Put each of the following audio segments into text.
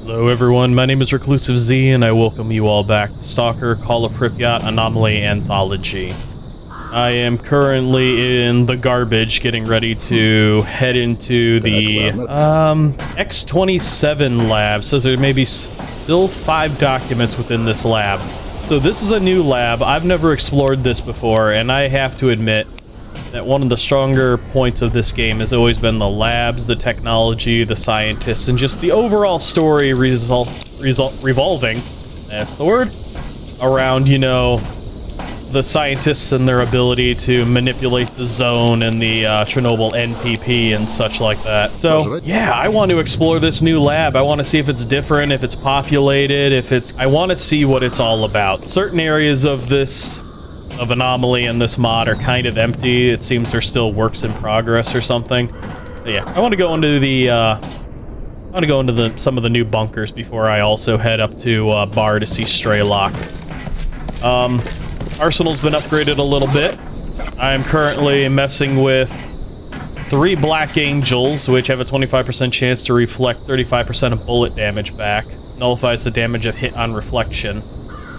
Hello everyone, my name is ReclusiveZ and I welcome you all back to Stalker, Call of Pripyat, Anomaly Anthology. I am currently in the garbage getting ready to head into the X27 lab. Says there may be still 5 documents within this lab. So this is a new lab. I've never explored this before, and I have to admit that one of the stronger points of this game has always been the labs, the technology, the scientists, and just the overall story revolving, that's the word, around, you know, the scientists and their ability to manipulate the zone and the Chernobyl NPP and such like that. So, yeah, I want to explore this new lab. I want to see if it's different, if it's populated, I want to see what it's all about. Certain areas of Anomaly and this mod are kind of empty. It seems they're still works in progress or something. But yeah, I want to go into some of the new bunkers before I also head up to Bar to see Straylock. Arsenal's been upgraded a little bit. I'm currently messing with 3 Black Angels, which have a 25% chance to reflect 35% of bullet damage back. Nullifies the damage of hit on reflection.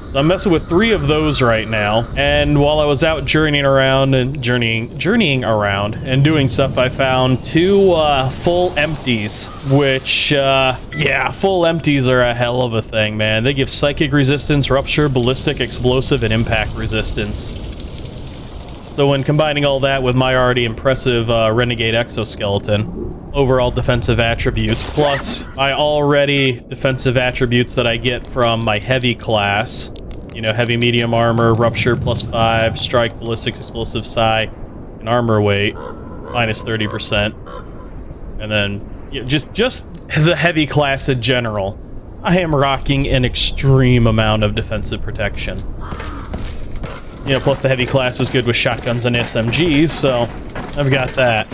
So I'm messing with 3 of those right now, and while I was out journeying around and doing stuff, I found 2 full empties, which, yeah, full empties are a hell of a thing, man. They give psychic resistance, rupture, ballistic, explosive, and impact resistance. So when combining all that with my already impressive Renegade exoskeleton, overall defensive attributes, plus my already defensive attributes that I get from my heavy class, you know, heavy medium armor, rupture +5, strike, ballistics, explosive, psi, and armor weight minus 30%, and then yeah, just the heavy class in general, I am rocking an extreme amount of defensive protection. You know, plus the heavy class is good with shotguns and SMGs, so I've got that.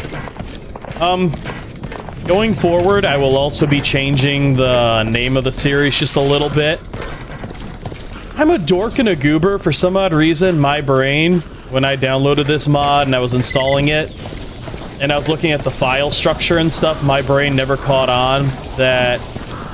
Going forward, I will also be changing the name of the series just a little bit. I'm a dork and a goober. For some odd reason, my brain, when I downloaded this mod and I was installing it, and I was looking at the file structure and stuff, my brain never caught on that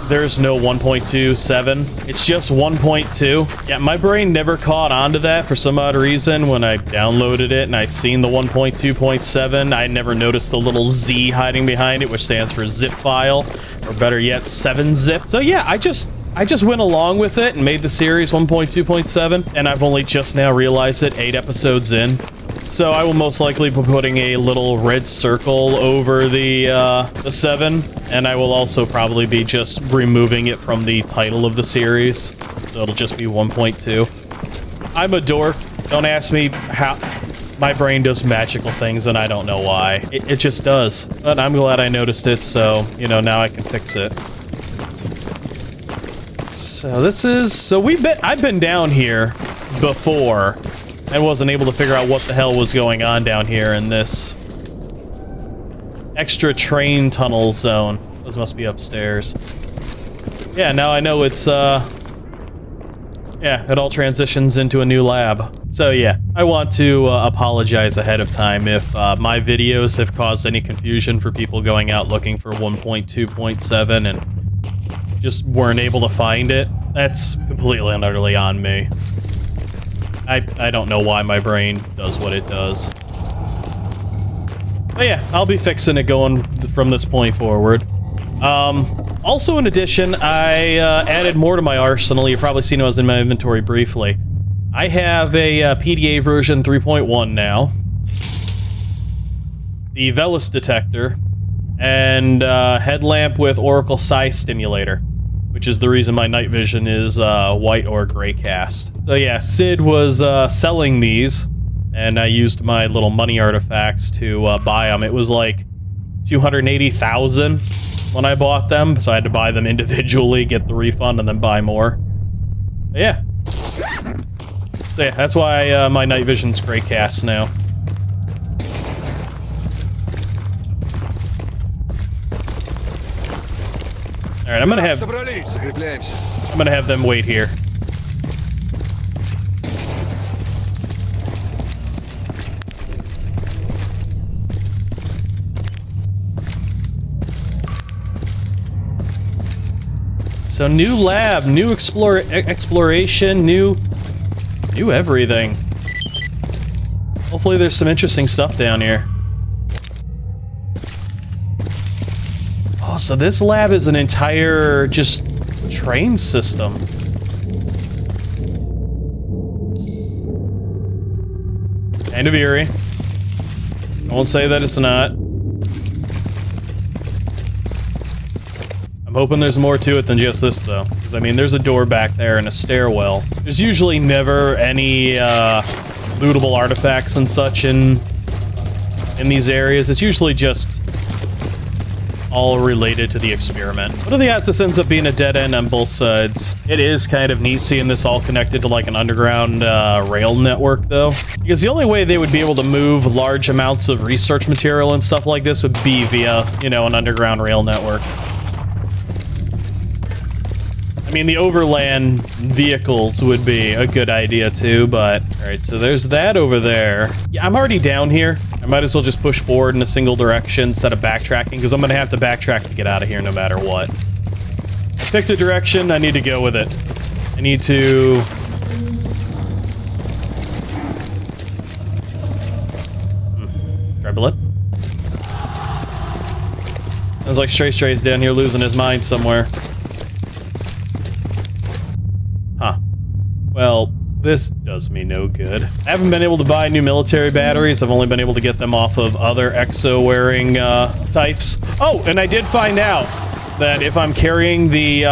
there's no 1.27. It's just 1.2. Yeah, my brain never caught on to that for some odd reason. When I downloaded it and I seen the 1.2.7, I never noticed the little Z hiding behind it, which stands for zip file, or better yet, 7-zip. So yeah, I just went along with it and made the series 1.2.7, and I've only just now realized it 8 episodes in. So I will most likely be putting a little red circle over the 7, and I will also probably be just removing it from the title of the series. So it'll just be 1.2. I'm a dork. Don't ask me how. My brain does magical things, and I don't know why. It just does. But I'm glad I noticed it, so, you know, now I can fix it. So this is... So I've been down here before. I wasn't able to figure out what the hell was going on down here in this extra train tunnel zone. Those must be upstairs. Yeah, now I know it's, yeah, it all transitions into a new lab. So yeah, I want to apologize ahead of time if my videos have caused any confusion for people going out looking for 1.2.7 and just weren't able to find it. That's completely and utterly on me. I don't know why my brain does what it does. But yeah, I'll be fixing it going from this point forward. Also, in addition, I added more to my arsenal. You've probably seen it was in my inventory briefly. I have a PDA version 3.1 now. The Velis detector. And headlamp with Oracle Psi stimulator, which is the reason my night vision is white or gray cast. So yeah, Sid was selling these, and I used my little money artifacts to buy them. It was like 280,000 when I bought them, so I had to buy them individually, get the refund, and then buy more. But yeah. So yeah, that's why my night vision's gray cast now. All right, I'm gonna have them wait here. So new lab, new exploration, new everything. Hopefully there's some interesting stuff down here. Oh, so this lab is an entire just train system. Kind of eerie. I won't say that it's not. I'm hoping there's more to it than just this, though. Because, I mean, there's a door back there and a stairwell. There's usually never any lootable artifacts and such in these areas. It's usually just all related to the experiment. What are the odds this ends up being a dead end on both sides? It is kind of neat seeing this all connected to like an underground rail network, though. Because the only way they would be able to move large amounts of research material and stuff like this would be via, you know, an underground rail network. I mean, the overland vehicles would be a good idea too, but... Alright, so there's that over there. Yeah, I'm already down here. I might as well just push forward in a single direction instead of backtracking, because I'm going to have to backtrack to get out of here no matter what. I picked a direction, I need to go with it. I need to... Try bullet. Sounds like Stray's down here losing his mind somewhere. Huh. Well, this does me no good. I haven't been able to buy new military batteries. I've only been able to get them off of other exo-wearing types. Oh, and I did find out that if I'm carrying the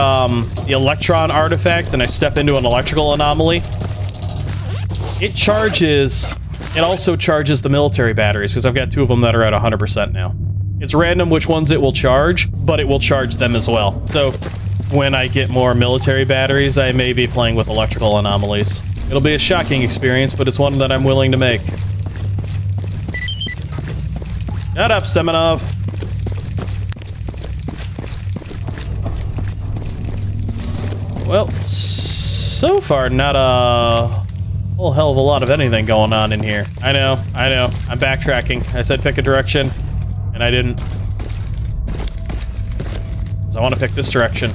electron artifact and I step into an electrical anomaly, it also charges the military batteries, because I've got 2 of them that are at 100% now. It's random which ones it will charge, but it will charge them as well. So when I get more military batteries, I may be playing with electrical anomalies. It'll be a shocking experience, but it's one that I'm willing to make. Shut up, Semenov. Well, so far, not a whole hell of a lot of anything going on in here. I know. I'm backtracking. I said pick a direction, and I didn't. So I want to pick this direction.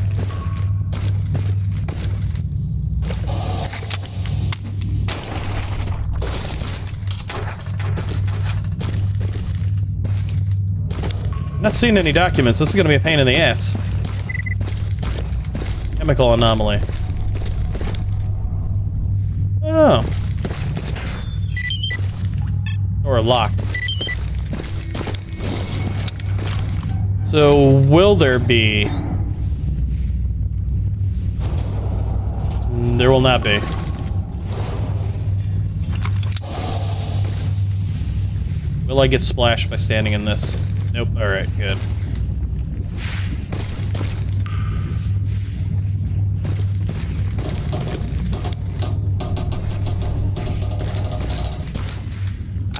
I'm not seeing any documents. This is going to be a pain in the ass. Chemical anomaly. Oh. Door locked. So, will there be? There will not be. Will I get splashed by standing in this? Nope. Alright, good.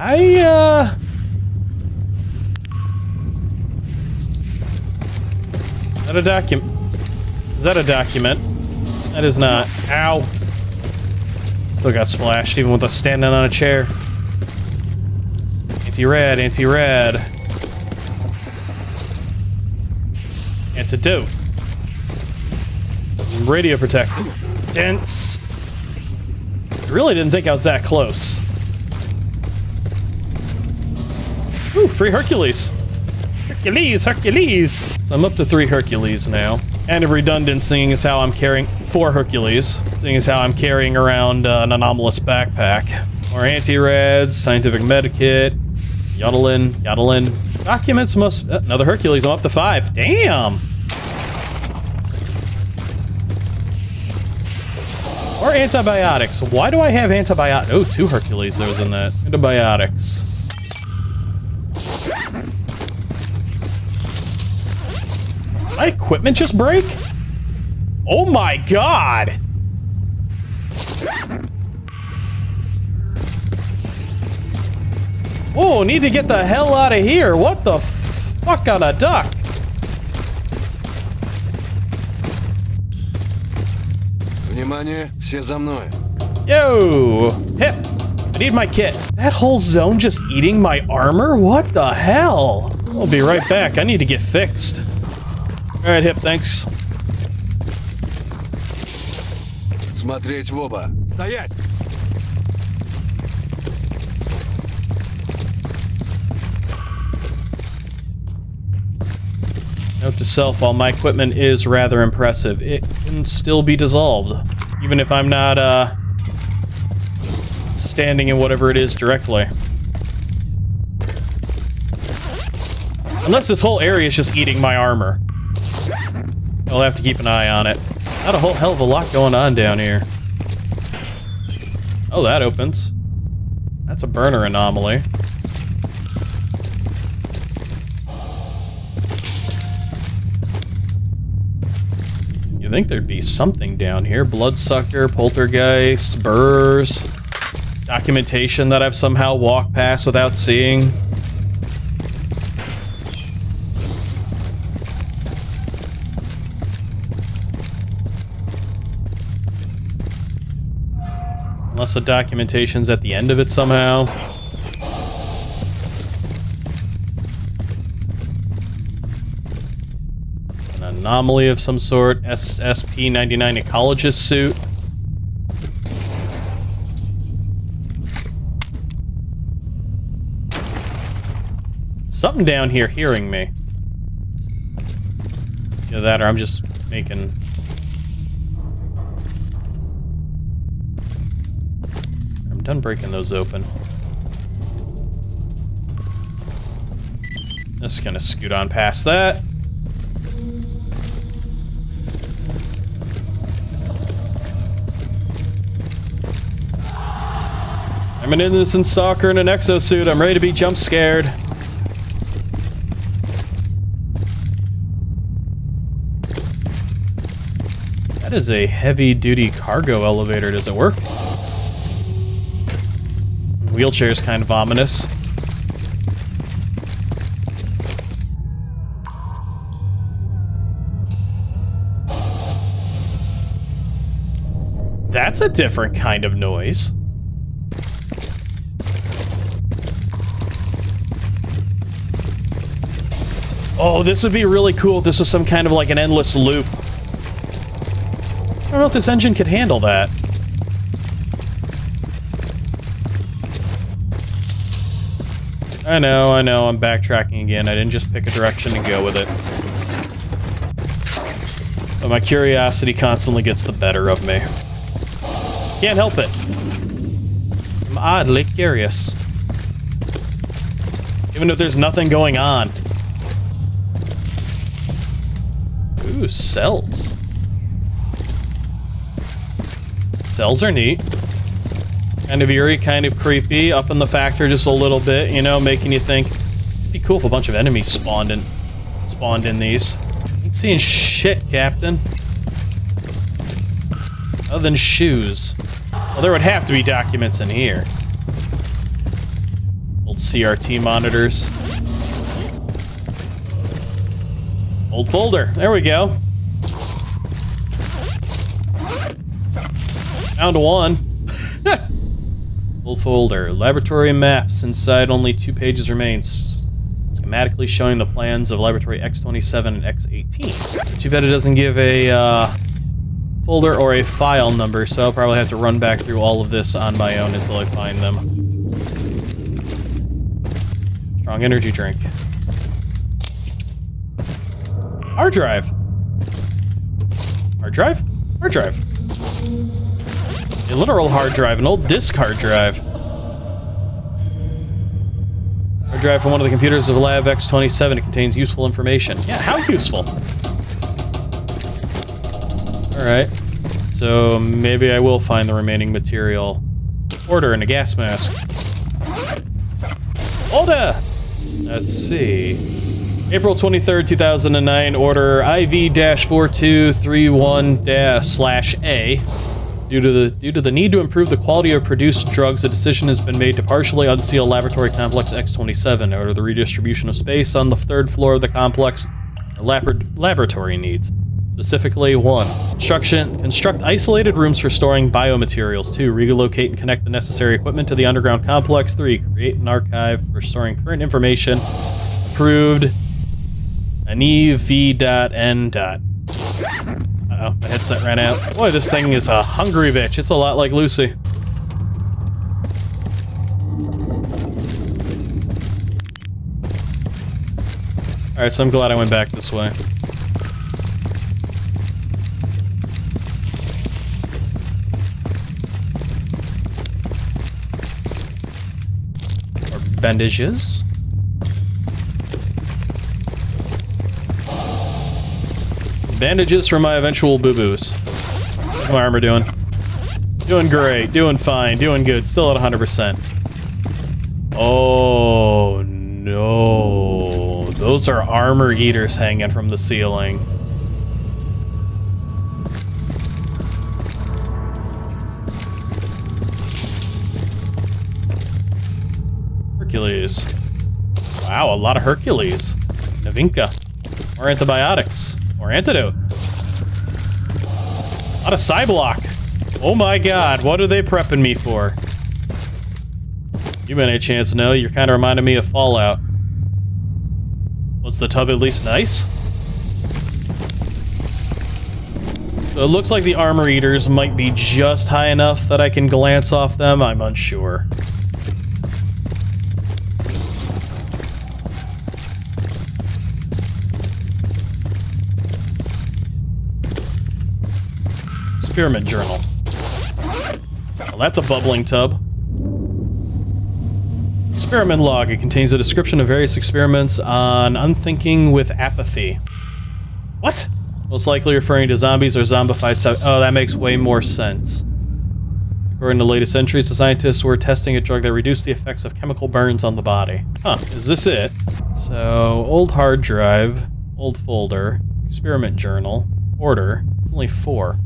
Is that a document? Is that a document? That is not. Ow. Still got splashed, even with us standing on a chair. Anti-rad, anti-rad. Antidote. Radio protect. Dense. I really didn't think I was that close. Ooh, free Hercules. Hercules. So I'm up to 3 Hercules now. Kind of redundant, seeing as how I'm carrying 4 Hercules. Seeing as how I'm carrying around an anomalous backpack. More anti-rads, scientific medikit, yodeling. Documents must... another Hercules, I'm up to 5. Damn! Or antibiotics. Why do I have antibiotics? Oh, 2 Hercules there was in that. Antibiotics. My equipment just break? Oh my god! Oh, need to get the hell out of here. What the fuck on a duck? Внимание, все за мной. Yo! Hip! I need my kit. That whole zone just eating my armor? What the hell? I'll be right back. I need to get fixed. Alright, Hip, thanks. Смотреть в оба. Стоять! Note to self, while my equipment is rather impressive, it can still be dissolved. Even if I'm not, standing in whatever it is directly. Unless this whole area is just eating my armor. I'll have to keep an eye on it. Not a whole hell of a lot going on down here. Oh, that opens. That's a burner anomaly. You think there'd be something down here. Bloodsucker, poltergeist, burrs. Documentation that I've somehow walked past without seeing. Unless the documentation's at the end of it somehow. An anomaly of some sort. SSP-99 ecologist suit. Something down here hearing me. Either that or I'm just making... I'm done breaking those open. Just gonna scoot on past that. I'm an innocent stalker in an exosuit. I'm ready to be jump scared. That is a heavy-duty cargo elevator. Does it work? Wheelchair's kind of ominous. That's a different kind of noise. Oh, this would be really cool if this was some kind of like an endless loop. I don't know if this engine could handle that. I know, I'm backtracking again. I didn't just pick a direction to go with it. But my curiosity constantly gets the better of me. Can't help it. I'm oddly curious. Even if there's nothing going on. Ooh, cells. Cells are neat. Kind of eerie, kind of creepy, up in the factor just a little bit, you know, making you think it'd be cool if a bunch of enemies spawned in these. Ain't seeing shit, Captain. Other than shoes. Well, there would have to be documents in here. Old CRT monitors. Old folder. There we go. Found one. Old folder. Laboratory maps. Inside only 2 pages remains. Schematically showing the plans of Laboratory X27 and X18. Too bad it doesn't give a folder or a file number, so I'll probably have to run back through all of this on my own until I find them. Strong energy drink. Hard drive. Hard drive? Hard drive. A literal hard drive, an old disk hard drive. Hard drive from one of the computers of Lab X27. It contains useful information. Yeah, how useful? Alright. So maybe I will find the remaining material. Order and a gas mask. Order! Let's see. April 23rd, 2009. Order IV-4231-/A. Due to the need to improve the quality of produced drugs, a decision has been made to partially unseal Laboratory Complex X27. Order the redistribution of space on the 3rd floor of the complex for laboratory needs. Specifically, 1. Construct isolated rooms for storing biomaterials. 2. Relocate and connect the necessary equipment to the underground complex. 3. Create an archive for storing current information. Approved. Aniv v.n. Oh, my headset ran out. Boy, this thing is a hungry bitch. It's a lot like Lucy. Alright, so I'm glad I went back this way. Or bandages. Bandages for my eventual boo-boos. How's my armor doing? Doing great, doing fine, doing good, still at 100%. Oh no. Those are armor eaters hanging from the ceiling. Hercules. Wow, a lot of Hercules. Navinka. More antibiotics. More antidote. A lot of Cyblock. Oh my god, what are they prepping me for? You by any chance know? You're kind of reminding me of Fallout. Was the tub at least nice? So it looks like the armor eaters might be just high enough that I can glance off them. I'm unsure. Experiment journal. Well, that's a bubbling tub. Experiment log. It contains a description of various experiments on unthinking with apathy. What? Most likely referring to zombies or zombified. Oh, that makes way more sense. According to latest entries, the scientists were testing a drug that reduced the effects of chemical burns on the body. Huh, is this it? So, old hard drive, old folder, experiment journal, order, only 4.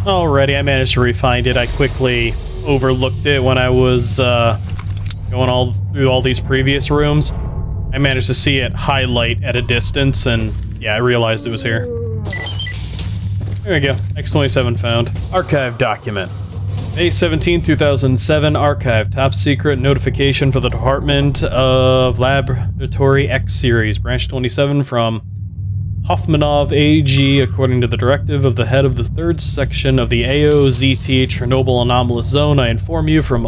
Alrighty, I managed to re-find it. I quickly overlooked it when I was going through all these previous rooms. I managed to see it highlight at a distance, and yeah, I realized it was here. There we go. X27 found. Archive document. May 17, 2007. Archive. Top secret notification for the Department of Laboratory X Series. Branch 27 from Hoffmanov AG, according to the directive of the head of the 3rd section of the AOZT Chernobyl Anomalous Zone. I inform you from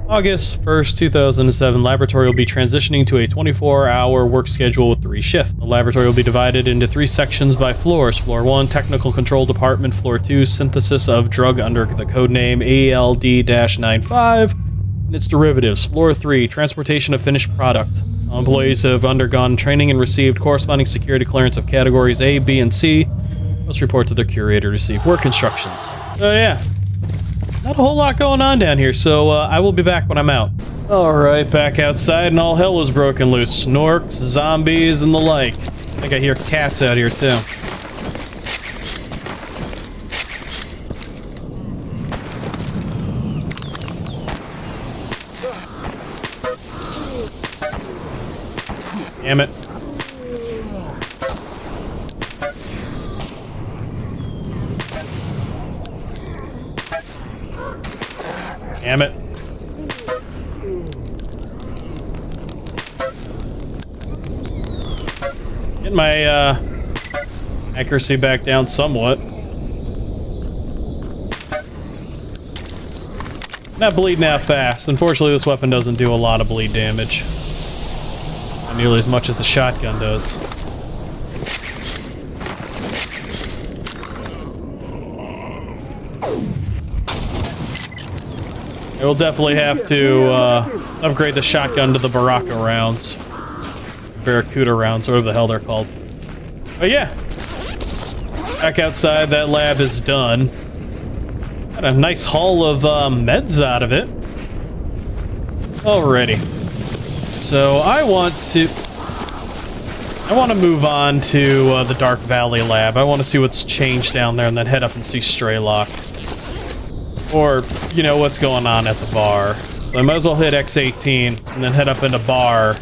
August 1st, 2007, laboratory will be transitioning to a 24-hour work schedule with 3 shifts. The laboratory will be divided into 3 sections by floors. Floor 1, Technical Control Department. Floor 2, Synthesis of Drug under the codename ALD-95 and its derivatives. Floor 3, Transportation of Finished Product. Employees have undergone training and received corresponding security clearance of categories A, B, and C. Must report to their curator to receive work instructions. Oh yeah. Not a whole lot going on down here, so I will be back when I'm out. Alright, back outside and all hell is broken loose. Snorks, zombies, and the like. I think I hear cats out here too. Damn it. Damn it. Get my accuracy back down somewhat. Not bleeding out fast. Unfortunately, this weapon doesn't do a lot of bleed damage. Not nearly as much as the shotgun does. I will definitely have to upgrade the shotgun to the Baraka rounds. Barracuda rounds, whatever the hell they're called. But yeah. Back outside, that lab is done. Got a nice haul of meds out of it. Alrighty. So I want to move on to the Dark Valley lab. I want to see what's changed down there and then head up and see Straylock. Or, you know, what's going on at the bar. So I might as well hit X18 and then head up into bar.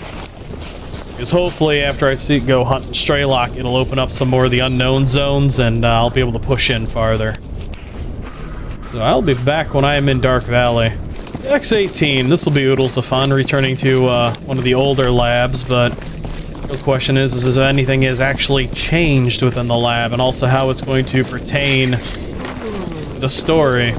Because hopefully after I go hunting Straylock, it'll open up some more of the unknown zones and I'll be able to push in farther. So I'll be back when I am in Dark Valley. X18, this will be oodles of fun, returning to one of the older labs, but The question is if anything has actually changed within the lab, and also how it's going to pertain to the story.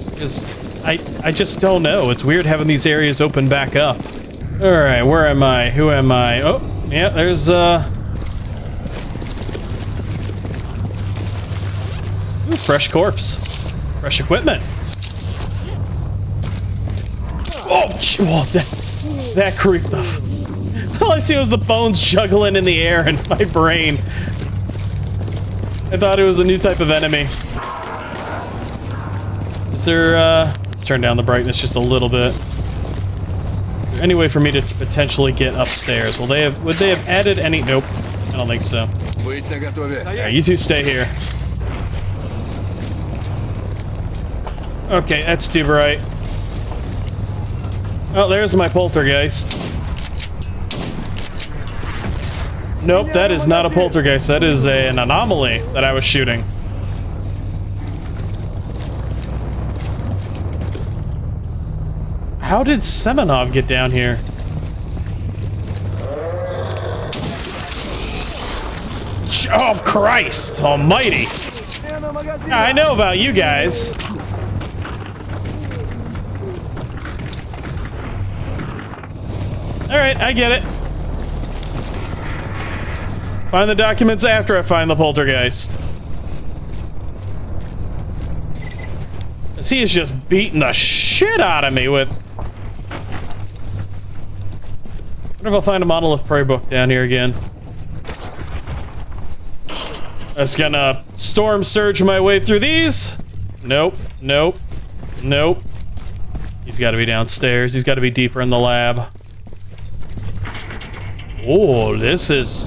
Because I just don't know. It's weird having these areas open back up. Alright, where am I? Who am I? Oh, yeah, there's, Ooh, fresh corpse. Fresh equipment. Oh, that creeped the... All I see was the bones juggling in the air in my brain. I thought it was a new type of enemy. Is there, let's turn down the brightness just a little bit. Is there any way for me to potentially get upstairs? Would they have added any... Nope, I don't think so. Yeah, you two stay here. Okay, that's too bright. Oh, there's my poltergeist. Nope, that is not a poltergeist. That is an anomaly that I was shooting. How did Semenov get down here? Oh, Christ almighty. I know about you guys. Alright, I get it. Find the documents after I find the poltergeist. He is just beating the shit out of me with... I wonder if I'll find a Monolith Prey book down here again. That's gonna storm surge my way through these. Nope, nope, nope. He's gotta be downstairs. He's gotta be deeper in the lab. Oh, this is...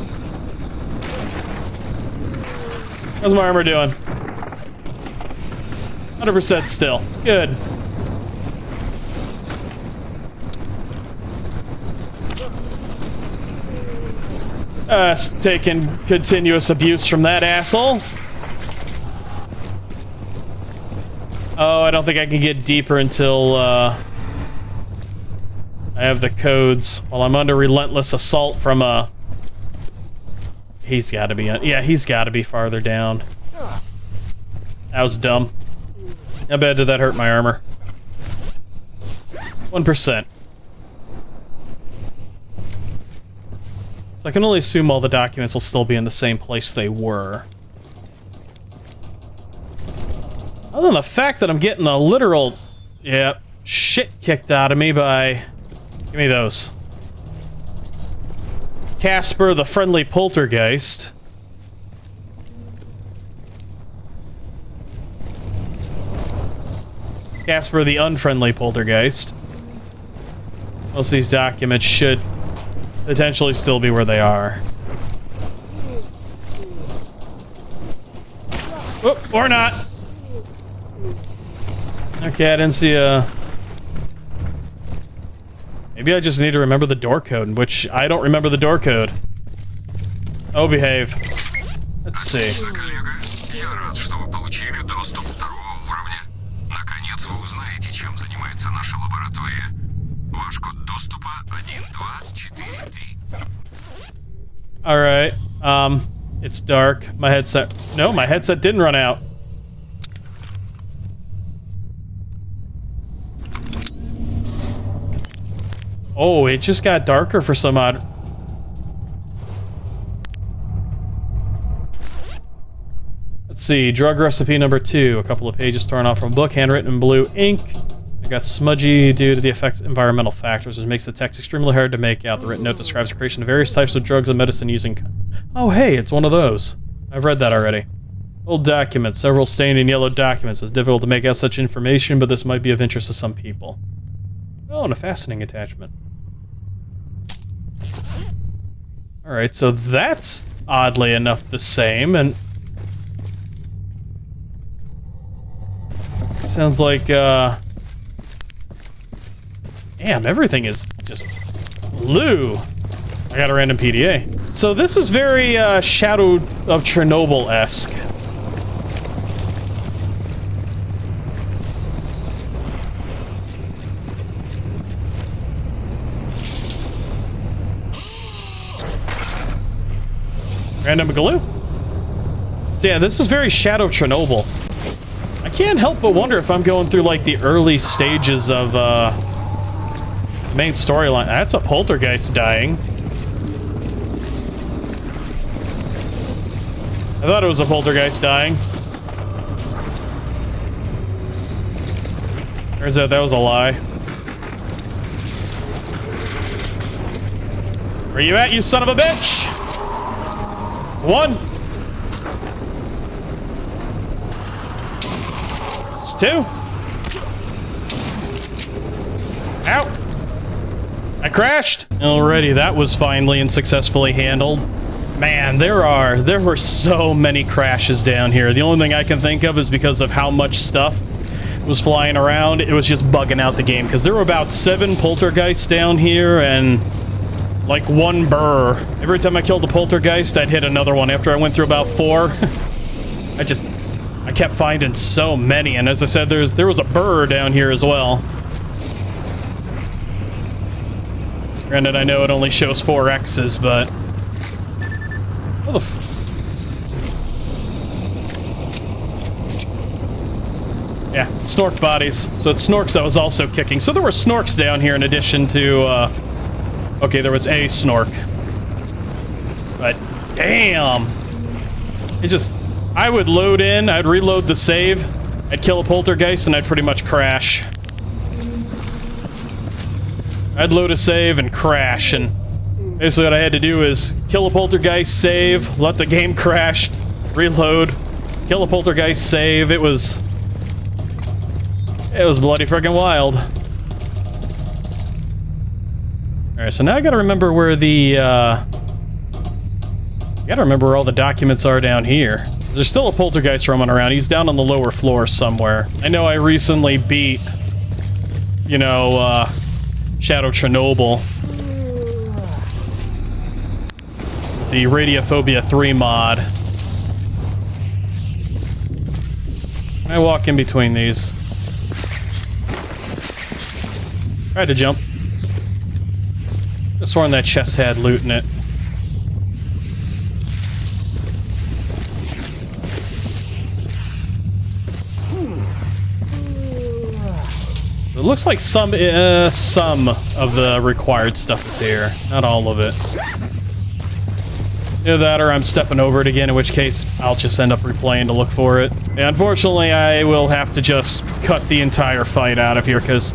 How's my armor doing? 100% still. Good. Taking continuous abuse from that asshole. Oh, I don't think I can get deeper until, I have the codes. While I'm under relentless assault from, He's gotta be, yeah, he's gotta be farther down. That was dumb. How bad did that hurt my armor? 1%. So I can only assume all the documents will still be in the same place they were. Other than the fact that I'm getting a literal, yeah, shit kicked out of me by... Give me those. Casper the friendly poltergeist. Casper the unfriendly poltergeist. Most of these documents should potentially still be where they are. Oh, or not. Okay, I didn't see a... Maybe I just need to remember the door code, in which I don't remember the door code. Oh, behave. Let's see. Alright, it's dark. My headset... No, my headset didn't run out. Oh, it just got darker for some odd... Let's see, drug recipe number 2. A couple of pages torn off from a book, handwritten in blue ink. It got smudgy due to the effects of environmental factors, which makes the text extremely hard to make out. The written note describes the creation of various types of drugs and medicine using... Oh, hey, it's one of those. I've read that already. Old documents, several stained and yellow documents. It's difficult to make out such information, but this might be of interest to some people. Oh, and a fastening attachment. Alright, so that's oddly enough the same, and... Sounds like, Damn, everything is just blue. I got a random PDA. So this is very, Shadow of Chernobyl-esque. Random glue. So yeah, this is very Shadow of Chernobyl. I can't help but wonder if I'm going through like the early stages of the main storyline. That's a poltergeist dying. I thought it was a poltergeist dying. Turns out that was a lie. Where you at, you son of a bitch? One. It's two. Ow. I crashed. Alrighty, that was finally and successfully handled. Man, there were so many crashes down here. The only thing I can think of is because of how much stuff was flying around, it was just bugging out the game, because there were about 7 poltergeists down here and like 1 burr. Every time I killed a poltergeist, I'd hit another one. After I went through about 4, I kept finding so many, and as I said, there was a burr down here as well. Granted, I know it only shows 4 X's, but what the yeah, snork bodies. So it's snorks that was also kicking. So there were snorks down here in addition to, okay, there was a snork. But, damn! It's just, I would load in, I'd reload the save, I'd kill a poltergeist, and I'd pretty much crash. I'd load a save and crash, and basically what I had to do is kill a poltergeist, save, let the game crash, reload, kill a poltergeist, save. It was bloody friggin' wild. Alright, so now I gotta remember where the, gotta remember where all the documents are down here. There's still a poltergeist roaming around. He's down on the lower floor somewhere. I know I recently beat, you know, Shadow of Chernobyl. The Radiophobia 3 mod. I walk in between these. Tried to jump. Just sworn that chest had loot in it. It looks like some of the required stuff is here. Not all of it. Either that or I'm stepping over it again, in which case I'll just end up replaying to look for it. And unfortunately, I will have to just cut the entire fight out of here because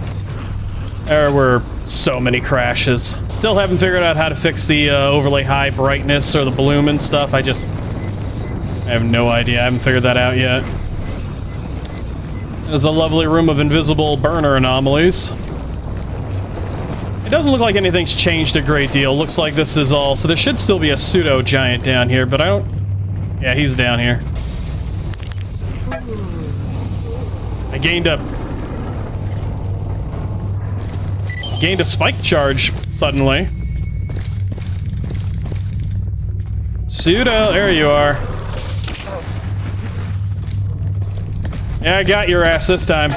there were so many crashes. Still haven't figured out how to fix the overly high brightness or the bloom and stuff. I have no idea. I haven't figured that out yet. There's a lovely room of invisible burner anomalies. It doesn't look like anything's changed a great deal. Looks like this is all... So there should still be a pseudo giant down here, but I don't... Yeah, he's down here. I gained a spike charge suddenly. Pseudo, there you are. Yeah, I got your ass this time.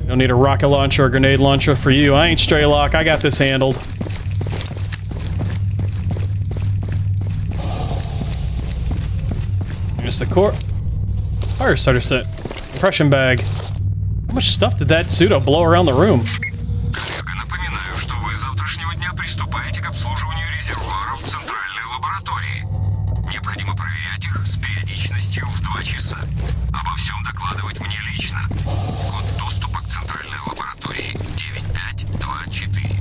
Don't need a rocket launcher or grenade launcher for you. I ain't Straylock. I got this handled. Here's the core. Fire starter set. Compression bag. How much stuff did that pseudo blow around the room? Напоминаю, что вы с завтрашнего дня приступаете к обслуживанию резервуаров в центральной лаборатории. Необходимо проверять их с периодичностью в 2 часа. Обо всем докладывать мне лично. Код доступа к центральной лаборатории 9524.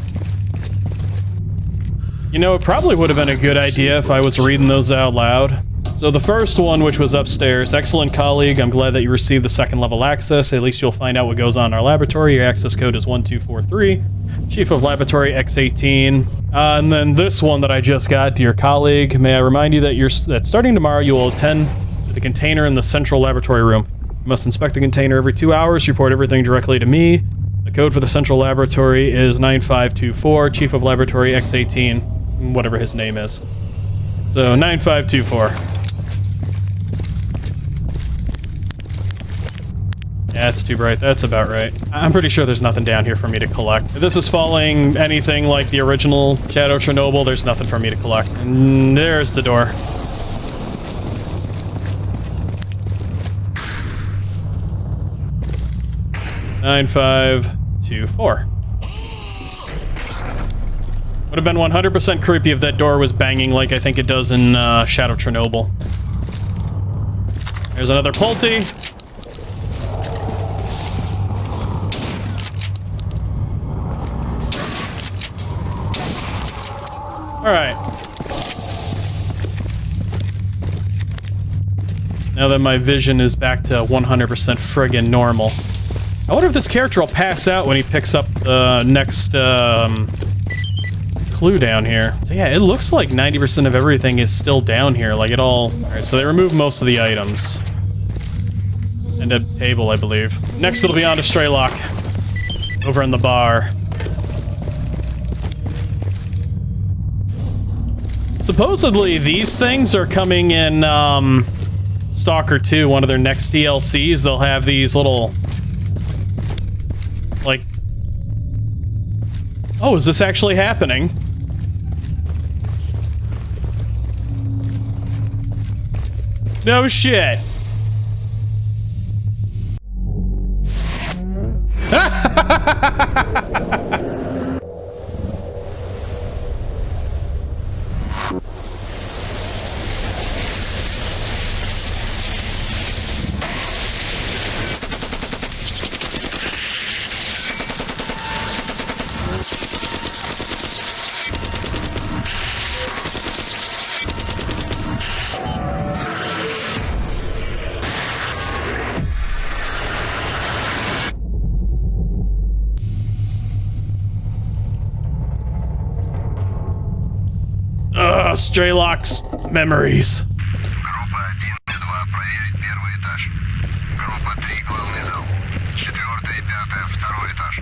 You know, it probably would have been a good idea if I was reading those out loud. So the first one, which was upstairs, excellent colleague, I'm glad that you received the 2nd level access. At least you'll find out what goes on in our laboratory. Your access code is 1243. Chief of Laboratory X18. And then this one that I just got, dear colleague, may I remind you that starting tomorrow you will attend to the container in the central laboratory room. You must inspect the container every 2 hours, report everything directly to me. The code for the central laboratory is 9524, Chief of Laboratory X18, whatever his name is. So 9524. That's too bright. That's about right. I'm pretty sure there's nothing down here for me to collect. If this is following anything like the original Shadow of Chernobyl, there's nothing for me to collect. And there's the door. Nine, 5, 2, 4. Would have been 100% creepy if that door was banging like I think it does in Shadow of Chernobyl. There's another Pulte. Alright. Now that my vision is back to 100% friggin' normal. I wonder if this character will pass out when he picks up the next clue down here. So yeah, it looks like 90% of everything is still down here. Like it all... Alright, so they removed most of the items. And a table, I believe. Next it'll be on to Straylock. Over in the bar. Supposedly these things are coming in Stalker 2, one of their next DLCs. They'll have these little... Like... Oh, is this actually happening? No shit. Straylock's memories. Группа 1 и 2 проверить первый этаж. Группа 3 главный зал. 4-я и 5-я второй этаж.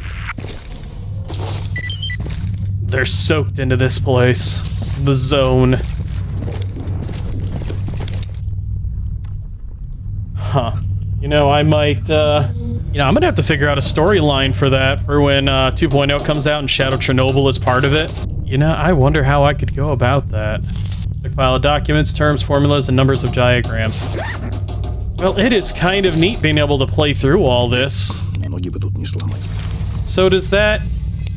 They're soaked into this place. The zone. Huh. You know, I might, I'm gonna have to figure out a storyline for that for when 2.0 comes out and Shadow of Chernobyl is part of it. You know, I wonder how I could go about that. A pile of documents, terms, formulas, and numbers of diagrams. Well, it is kind of neat being able to play through all this. So does that...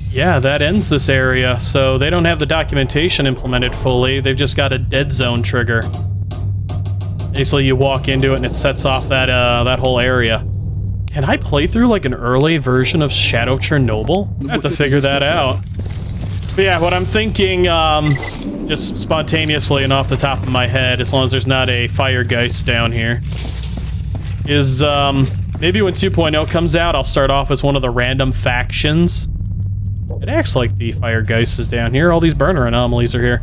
Yeah, that ends this area. So they don't have the documentation implemented fully. They've just got a dead zone trigger. Basically, you walk into it and it sets off that that whole area. Can I play through like an early version of Shadow of Chernobyl? I have to figure that out. But yeah, what I'm thinking, just spontaneously and off the top of my head, as long as there's not a fire geist down here, is maybe when 2.0 comes out, I'll start off as one of the random factions. It acts like the fire geist is down here. All these burner anomalies are here.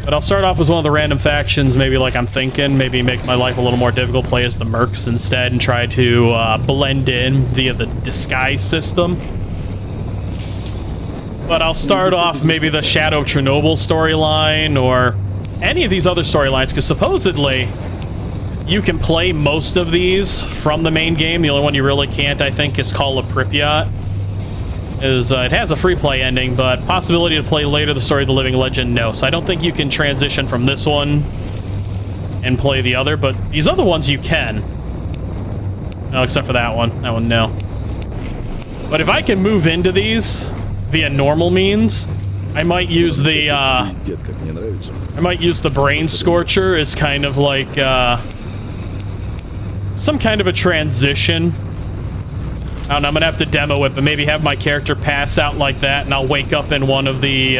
But I'll start off as one of the random factions, maybe like I'm thinking, maybe make my life a little more difficult, play as the mercs instead, and try to blend in via the disguise system. But I'll start off maybe the Shadow of Chernobyl storyline or any of these other storylines, because supposedly you can play most of these from the main game. The only one you really can't, I think, is Call of Pripyat. It has a free play ending, but possibility to play later the story of the Living Legend, no. So I don't think you can transition from this one and play the other, but these other ones you can. No, except for that one. That one, no. But if I can move into these via normal means, I might use the Brain Scorcher as kind of like some kind of a transition. I don't know, I'm gonna have to demo it, but maybe have my character pass out like that and I'll wake up in one of the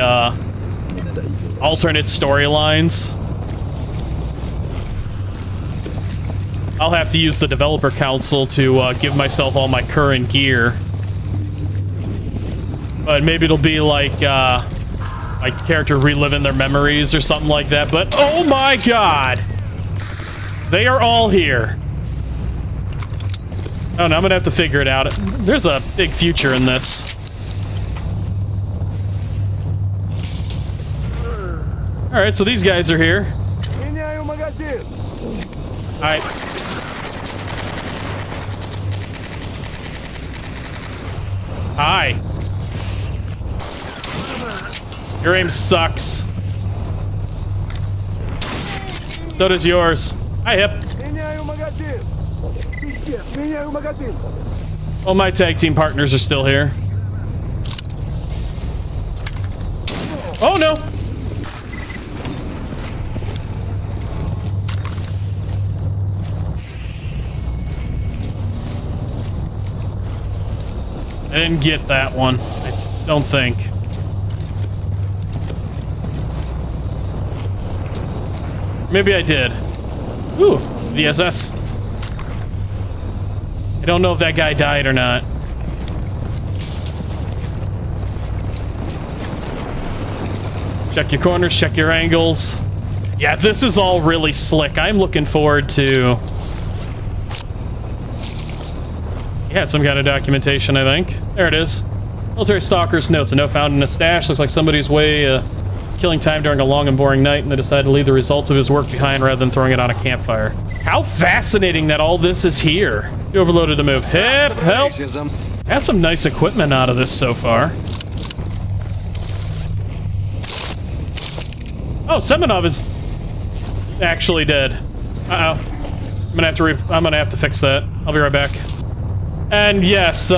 alternate storylines. I'll have to use the developer council to give myself all my current gear. But maybe it'll be like my character reliving their memories or something like that. But oh my god! They are all here. Oh no, I'm gonna have to figure it out. There's a big future in this. Alright, so these guys are here. Alright. Hi. Your aim sucks. So does yours. Hi, Hip. Oh, my tag team partners are still here. Oh, no. I didn't get that one. I don't think. Maybe I did. Ooh, VSS. I don't know if that guy died or not. Check your corners, check your angles. Yeah, this is all really slick. I'm looking forward to... He had some kind of documentation, I think. There it is. Military Stalker's notes. A note found in a stash. Looks like somebody's way is killing time during a long and boring night, and they decided to leave the results of his work behind rather than throwing it on a campfire. How fascinating that all this is here. You overloaded the move. Hip, help! Had some nice equipment out of this so far. Oh, Semenov is actually dead. Uh-oh. I'm gonna have to fix that. I'll be right back. And yes,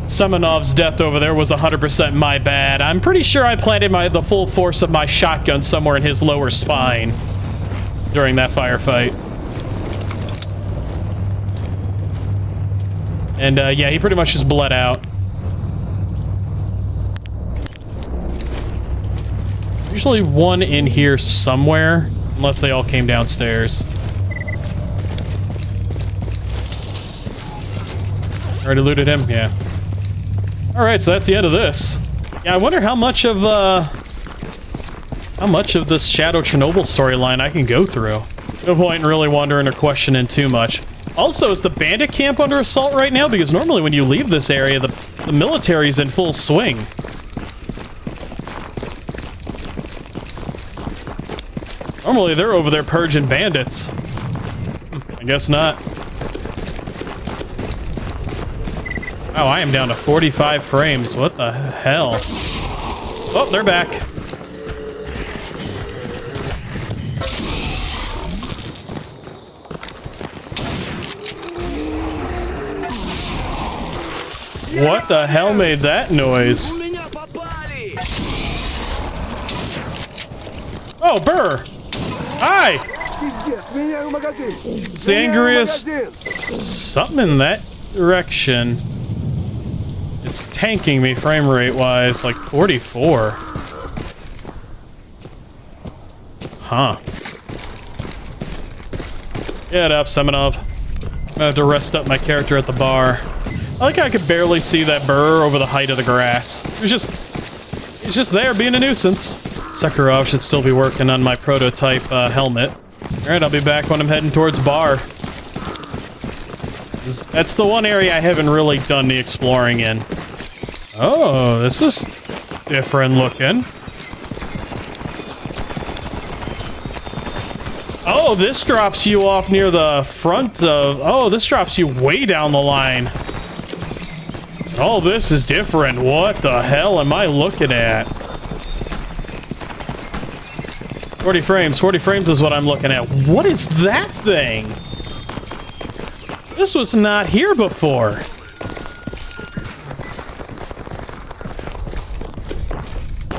Semenov's death over there was 100% my bad. I'm pretty sure I planted the full force of my shotgun somewhere in his lower spine during that firefight. And yeah, he pretty much just bled out. Usually one in here somewhere, unless they all came downstairs. Already looted him? Yeah. Alright, so that's the end of this. Yeah, I wonder how much of this Shadow Chernobyl storyline I can go through. No point in really wondering or questioning too much. Also, is the bandit camp under assault right now? Because normally when you leave this area, the military's in full swing. Normally they're over there purging bandits. I guess not. Oh, I am down to 45 frames. What the hell? Oh, they're back. What the hell made that noise? Oh, Burr! Hi! It's the angriest... Something in that direction. It's tanking me frame rate wise, like 44. Huh. Get up, Semenov. I'm gonna have to rest up my character at the bar. I like how I could barely see that burr over the height of the grass. He's just there being a nuisance. Sakharov should still be working on my prototype helmet. Alright, I'll be back when I'm heading towards bar. That's the one area I haven't really done the exploring in. Oh, this is different looking. Oh, this drops you off near the front of... Oh, this drops you way down the line. Oh, this is different. What the hell am I looking at? 40 frames. 40 frames is what I'm looking at. What is that thing? This was not here before.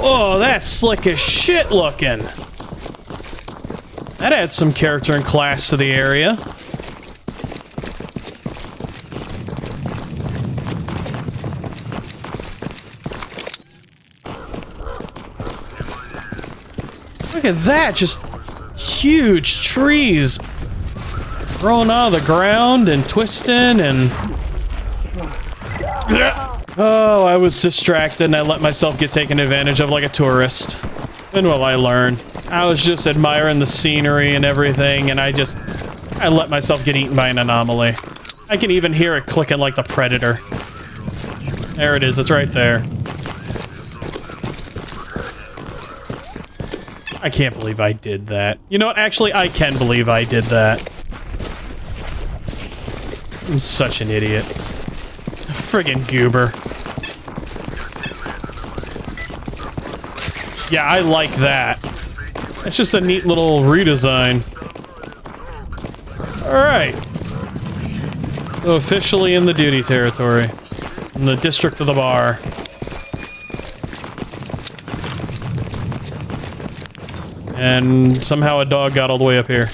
Oh, that's slick as shit looking. That adds some character and class to the area. Look at that, just huge trees growing out of the ground and twisting and... Oh, I was distracted and I let myself get taken advantage of like a tourist. When will I learn? I was just admiring the scenery and everything, and I let myself get eaten by an anomaly. I can even hear it clicking like the Predator. There it is, it's right there. I can't believe I did that. You know what, actually, I can believe I did that. I'm such an idiot. friggin' goober. Yeah, I like that. It's just a neat little redesign. Alright. So officially in the duty territory. In the district of the bar. And somehow a dog got all the way up here.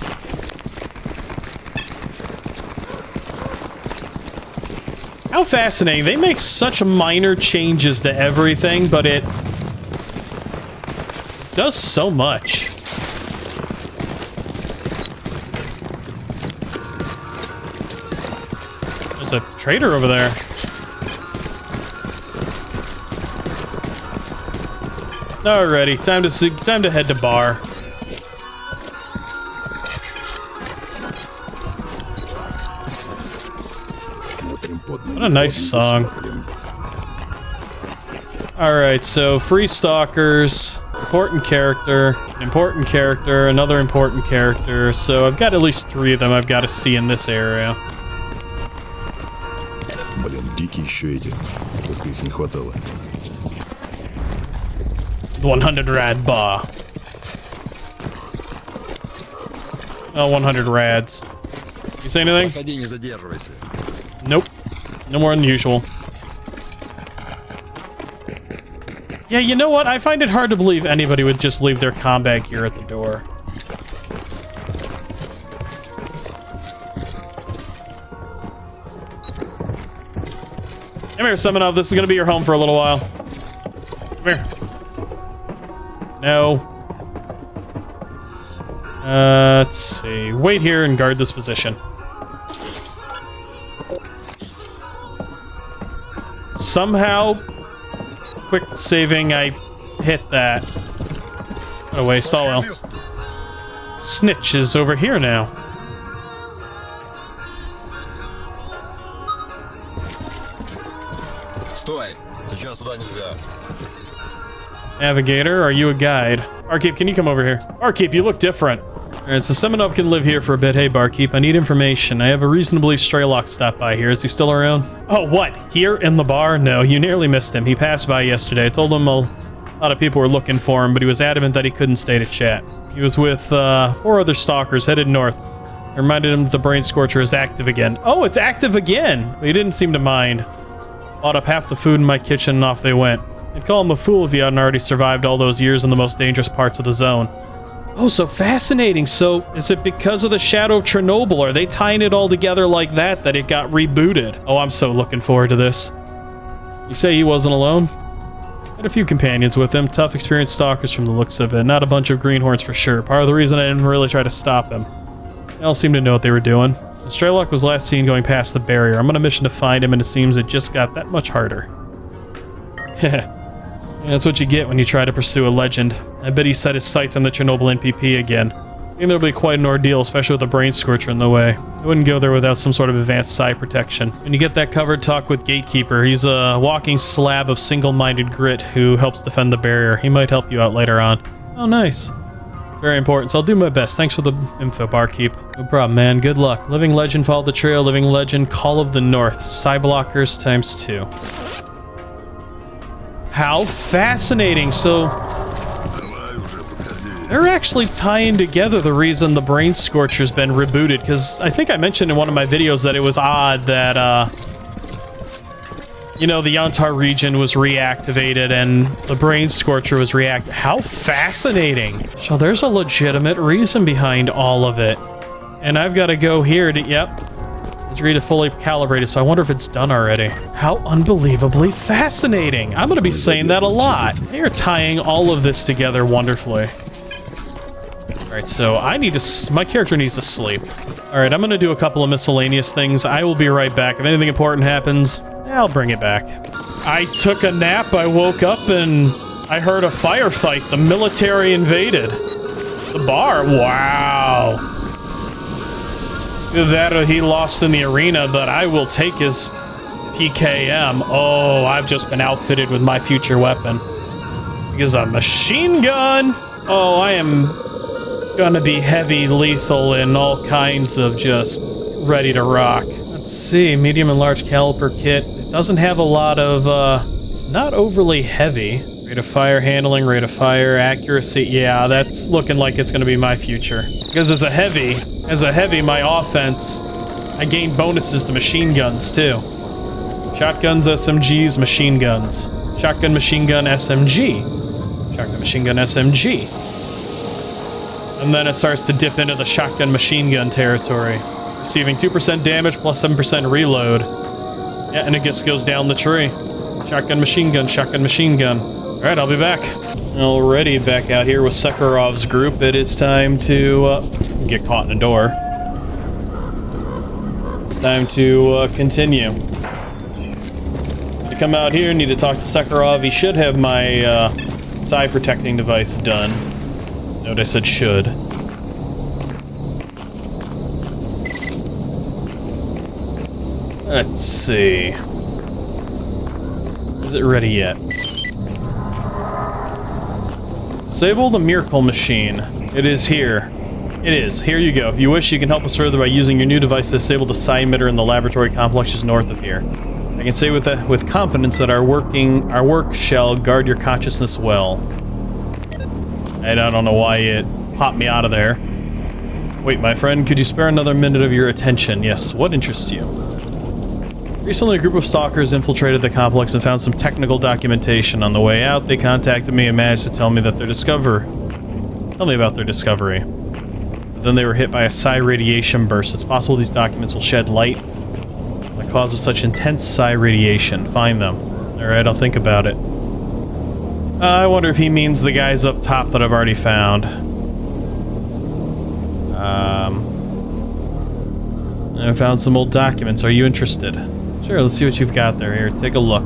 How fascinating. They make such minor changes to everything, but it does so much. There's a trader over there. Alrighty, time to head to bar. What a nice song. Alright, so free stalkers, important character, another important character. So I've got at least 3 of them I've got to see in this area. Блин, дикие еще эти. Только их не хватало. 100 rad bar. Oh, 100 rads. You say anything? Проходи, не задерживайся. Nope. No more than usual. Yeah, you know what? I find it hard to believe anybody would just leave their combat gear at the door. Come here, Semenov. This is gonna be your home for a little while. Come here. No. Let's see. Wait here and guard this position. Somehow, quick saving, I hit that. What a waste. Oh well. Snitch is over here now. Стой! Сейчас туда нельзя. Navigator, are you a guide? Barkeep, can you come over here? Barkeep, you look different. Alright, so Semenov can live here for a bit. Hey, Barkeep, I need information. I have a reason to believe Straylock stopped by here. Is he still around? Oh, what? Here in the bar? No, you nearly missed him. He passed by yesterday. I told him a lot of people were looking for him, but he was adamant that he couldn't stay to chat. He was with 4 other stalkers headed north. I reminded him that the Brain Scorcher is active again. Oh, it's active again! But he didn't seem to mind. Bought up half the food in my kitchen and off they went. I'd call him a fool if he hadn't already survived all those years in the most dangerous parts of the zone. Oh, so fascinating. So, is it because of the Shadow of Chernobyl? Are they tying it all together like that it got rebooted? Oh, I'm so looking forward to this. You say he wasn't alone? Had a few companions with him. Tough, experienced stalkers from the looks of it. Not a bunch of greenhorns for sure. Part of the reason I didn't really try to stop him. They all seemed to know what they were doing. Straylock was last seen going past the barrier. I'm on a mission to find him, and it seems it just got that much harder. Heh. That's what you get when you try to pursue a legend. I bet he set his sights on the Chernobyl NPP again. I think there'll be quite an ordeal, especially with the Brain Scorcher in the way. I wouldn't go there without some sort of advanced side protection. When you get that covered, talk with Gatekeeper. He's a walking slab of single-minded grit who helps defend the barrier. He might help you out later on. Oh, nice. Very important, so I'll do my best. Thanks for the info, Barkeep. No problem, man. Good luck. Living Legend, follow the trail. Living Legend, Call of the North. Cyblockers ×2. How fascinating. So they're actually tying together the reason the Brain Scorcher's been rebooted, because I think I mentioned in one of my videos that it was odd that you know, the Yantar region was reactivated and the Brain Scorcher was reactivated. How fascinating. So there's a legitimate reason behind all of it. And I've got to go here to, yep, it's ready to fully calibrated, so I wonder if it's done already. How unbelievably fascinating. I'm going to be saying that a lot. They are tying all of this together wonderfully. Alright, so I need to, my character needs to sleep. Alright, I'm going to do a couple of miscellaneous things. I will be right back. If anything important happens, I'll bring it back. I took a nap, I woke up, and I heard a firefight. The military invaded the bar. Wow. That he lost in the arena, but I will take his PKM. Oh, I've just been outfitted with my future weapon. Because a machine gun. Oh, I am gonna be heavy lethal and all kinds of just ready to rock. Let's see, medium and large caliper kit. It doesn't have a lot of, it's not overly heavy. Rate of fire handling, rate of fire accuracy. Yeah, that's looking like it's gonna be my future. Because as a heavy, my offense, I gain bonuses to machine guns too. Shotguns, SMGs, machine guns. Shotgun, machine gun, SMG. Shotgun, machine gun, SMG. And then it starts to dip into the shotgun, machine gun territory. Receiving 2% damage plus 7% reload. Yeah, and it just goes down the tree. Shotgun, machine gun, shotgun, machine gun. Alright, I'll be back. Already back out here with Sekarov's group. It is time to get caught in a door. It's time to continue. To come out here, need to talk to Sekarov. He should have my psi protecting device done. Note I said should. Let's see. Is it ready yet? Disable the miracle machine. It is here. It is. Here you go. If you wish, you can help us further by using your new device to disable the psi emitter in the laboratory complex just north of here. I can say with confidence that our work shall guard your consciousness well. And I don't know why it popped me out of there. Wait, my friend, could you spare another minute of your attention? Yes, what interests you? Recently, a group of stalkers infiltrated the complex and found some technical documentation. On the way out, they contacted me and managed to tell me about their discovery. But then they were hit by a psi radiation burst. It's possible these documents will shed light on the cause of such intense psi radiation. Find them. Alright, I'll think about it. I wonder if he means the guys up top that I've already found. I found some old documents. Are you interested? Sure, let's see what you've got there. Here, take a look.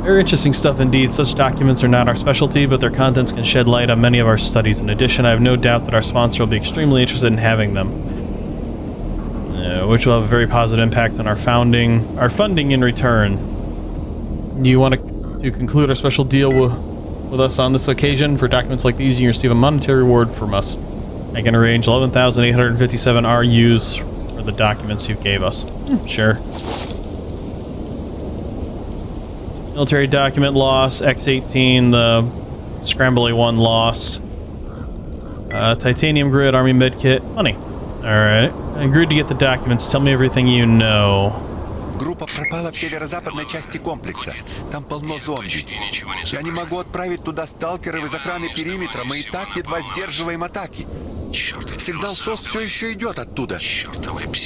Very interesting stuff indeed. Such documents are not our specialty, but their contents can shed light on many of our studies. In addition, I have no doubt that our sponsor will be extremely interested in having them, which will have a very positive impact on our funding in return. You want to conclude our special deal with us on this occasion? For documents like these, you receive a monetary reward from us. I can arrange 11,857 RUs for the documents you gave us. Sure. Military document lost. X-18, the Scrambly one lost. Titanium grid, army medkit, money. Alright. I agreed to get the documents. Tell me everything you know. Группа пропала в северо-западной части комплекса. Там полно зомби. Я не могу отправить туда сталкеров из охраны периметра. Мы и так едва сдерживаем атаки. Сигнал СОС все еще идет оттуда.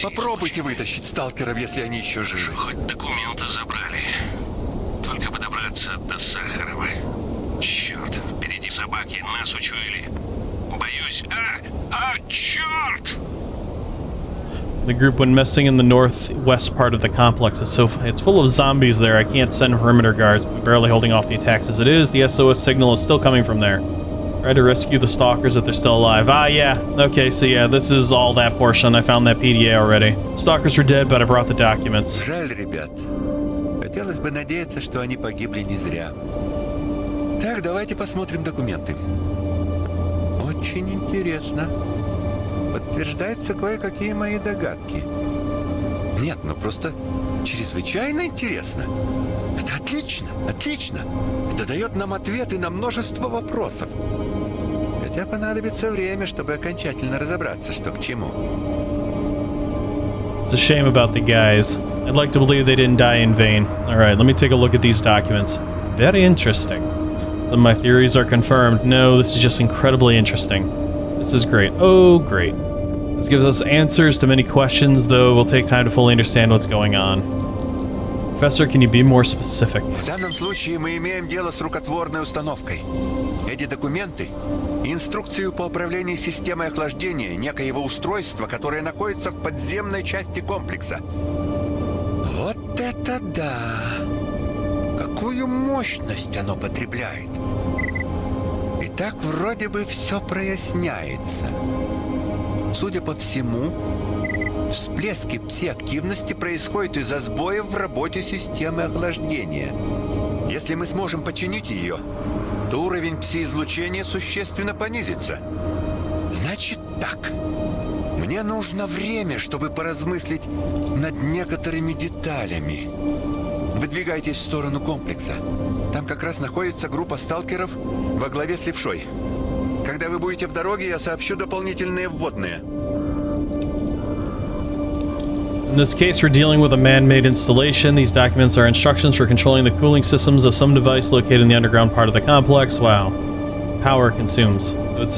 Попробуйте вытащить сталкеров, если они еще живы. Хоть документы забрали. Только бы добраться до Сахарова. Черт, впереди собаки, нас учуяли. Боюсь. Черт! The group went missing in the northwest part of the complex. It's full of zombies there. I can't send perimeter guards. We're barely holding off the attacks as it is. The SOS signal is still coming from there. Try to rescue the stalkers if they're still alive. Ah, yeah. Okay, so yeah, this is all that portion. I found that PDA already. Stalkers were dead, but I brought the documents. Жаль, ребят. Хотелось бы надеяться, что они погибли не зря. Так, давайте посмотрим документы. Очень интересно. Подтверждаются кое-какие мои догадки. Нет, ну просто чрезвычайно интересно. Это отлично, отлично. Это дает нам ответы на множество вопросов. Хотя понадобится время, чтобы окончательно разобраться, что к чему. It's a shame about the guys. I'd like to believe they didn't die in vain. Alright, let me take a look at these documents. Very interesting. Some of my theories are confirmed. No, this is just incredibly interesting. This is great. Oh, great. This gives us answers to many questions, though it will take time to fully understand what's going on. Professor, can you be more specific? В данном случае мы имеем дело с рукотворной установкой. Эти документы — инструкцию по управлению системой охлаждения некоего устройства, которое находится в подземной части комплекса. Вот это да! Какую мощность оно потребляет! И так вроде бы все проясняется. Судя по всему, всплески пси-активности происходят из-за сбоев в работе системы охлаждения. Если мы сможем починить ее, то уровень пси-излучения существенно понизится. Значит так. Мне нужно время, чтобы поразмыслить над некоторыми деталями. Выдвигайтесь в сторону комплекса. Там как раз находится группа сталкеров во главе с Левшой. Когда вы будете в дороге, я сообщу дополнительные вводные. In this case, we're dealing with a man-made installation. These documents are instructions for controlling the cooling systems of some device located in the underground part of the complex. Wow. Power consumes. So it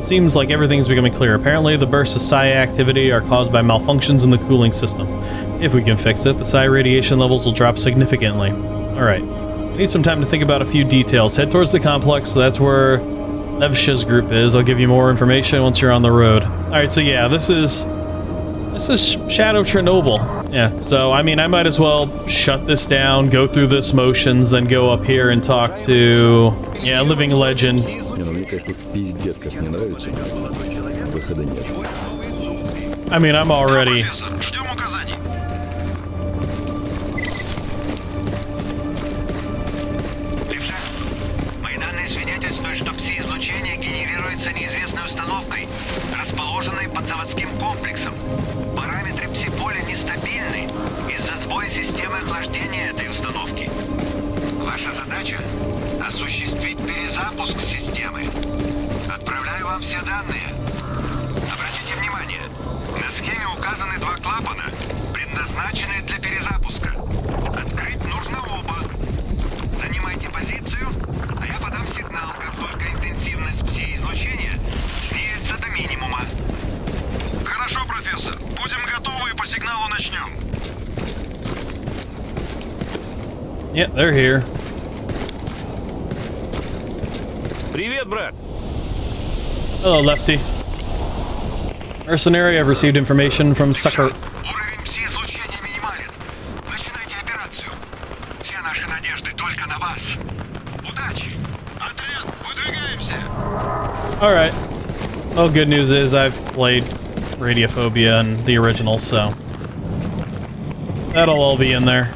seems like everything's becoming clear. Apparently, the bursts of psi activity are caused by malfunctions in the cooling system. If we can fix it, the psi radiation levels will drop significantly. Alright. I need some time to think about a few details. Head towards the complex. That's where Levsh's group is. I'll give you more information once you're on the road. Alright, so yeah, this is Shadow of Chernobyl. Yeah, so I mean, I might as well shut this down, go through this motions, then go up here and talk to, yeah, Living Legend. Не, ну мне, конечно, пиздец как не нравится. Выхода нет. I mean, I'm already... Профессор, ждем указаний. Левша, мои данные свидетельствуют, что пси-излучение генерируется неизвестной установкой, расположенной под заводским комплексом. Параметры пси-поля нестабильны из-за сбоя системы охлаждения этой установки. Ваша задача — осуществить перезапуск системы. Отправляю вам все данные. Обратите внимание, на схеме указаны два клапана, предназначенные для перезапуска. Открыть нужно оба. Занимайте позицию, а я подам сигнал, как только интенсивность пси-излучения снизится до минимума. Хорошо, профессор. Будем готовы и по сигналу начнем. Yeah, they're here. Привет, брат. Hello, Lefty. Mercenary, I've received information from Sucker... Уровень пси-излучения минимален. Начинайте операцию. Все наши надежды только на вас. Удачи! Отряд, выдвигаемся! Alright. Well, good news is I've played Radiophobia and the original, so... that'll all be in there.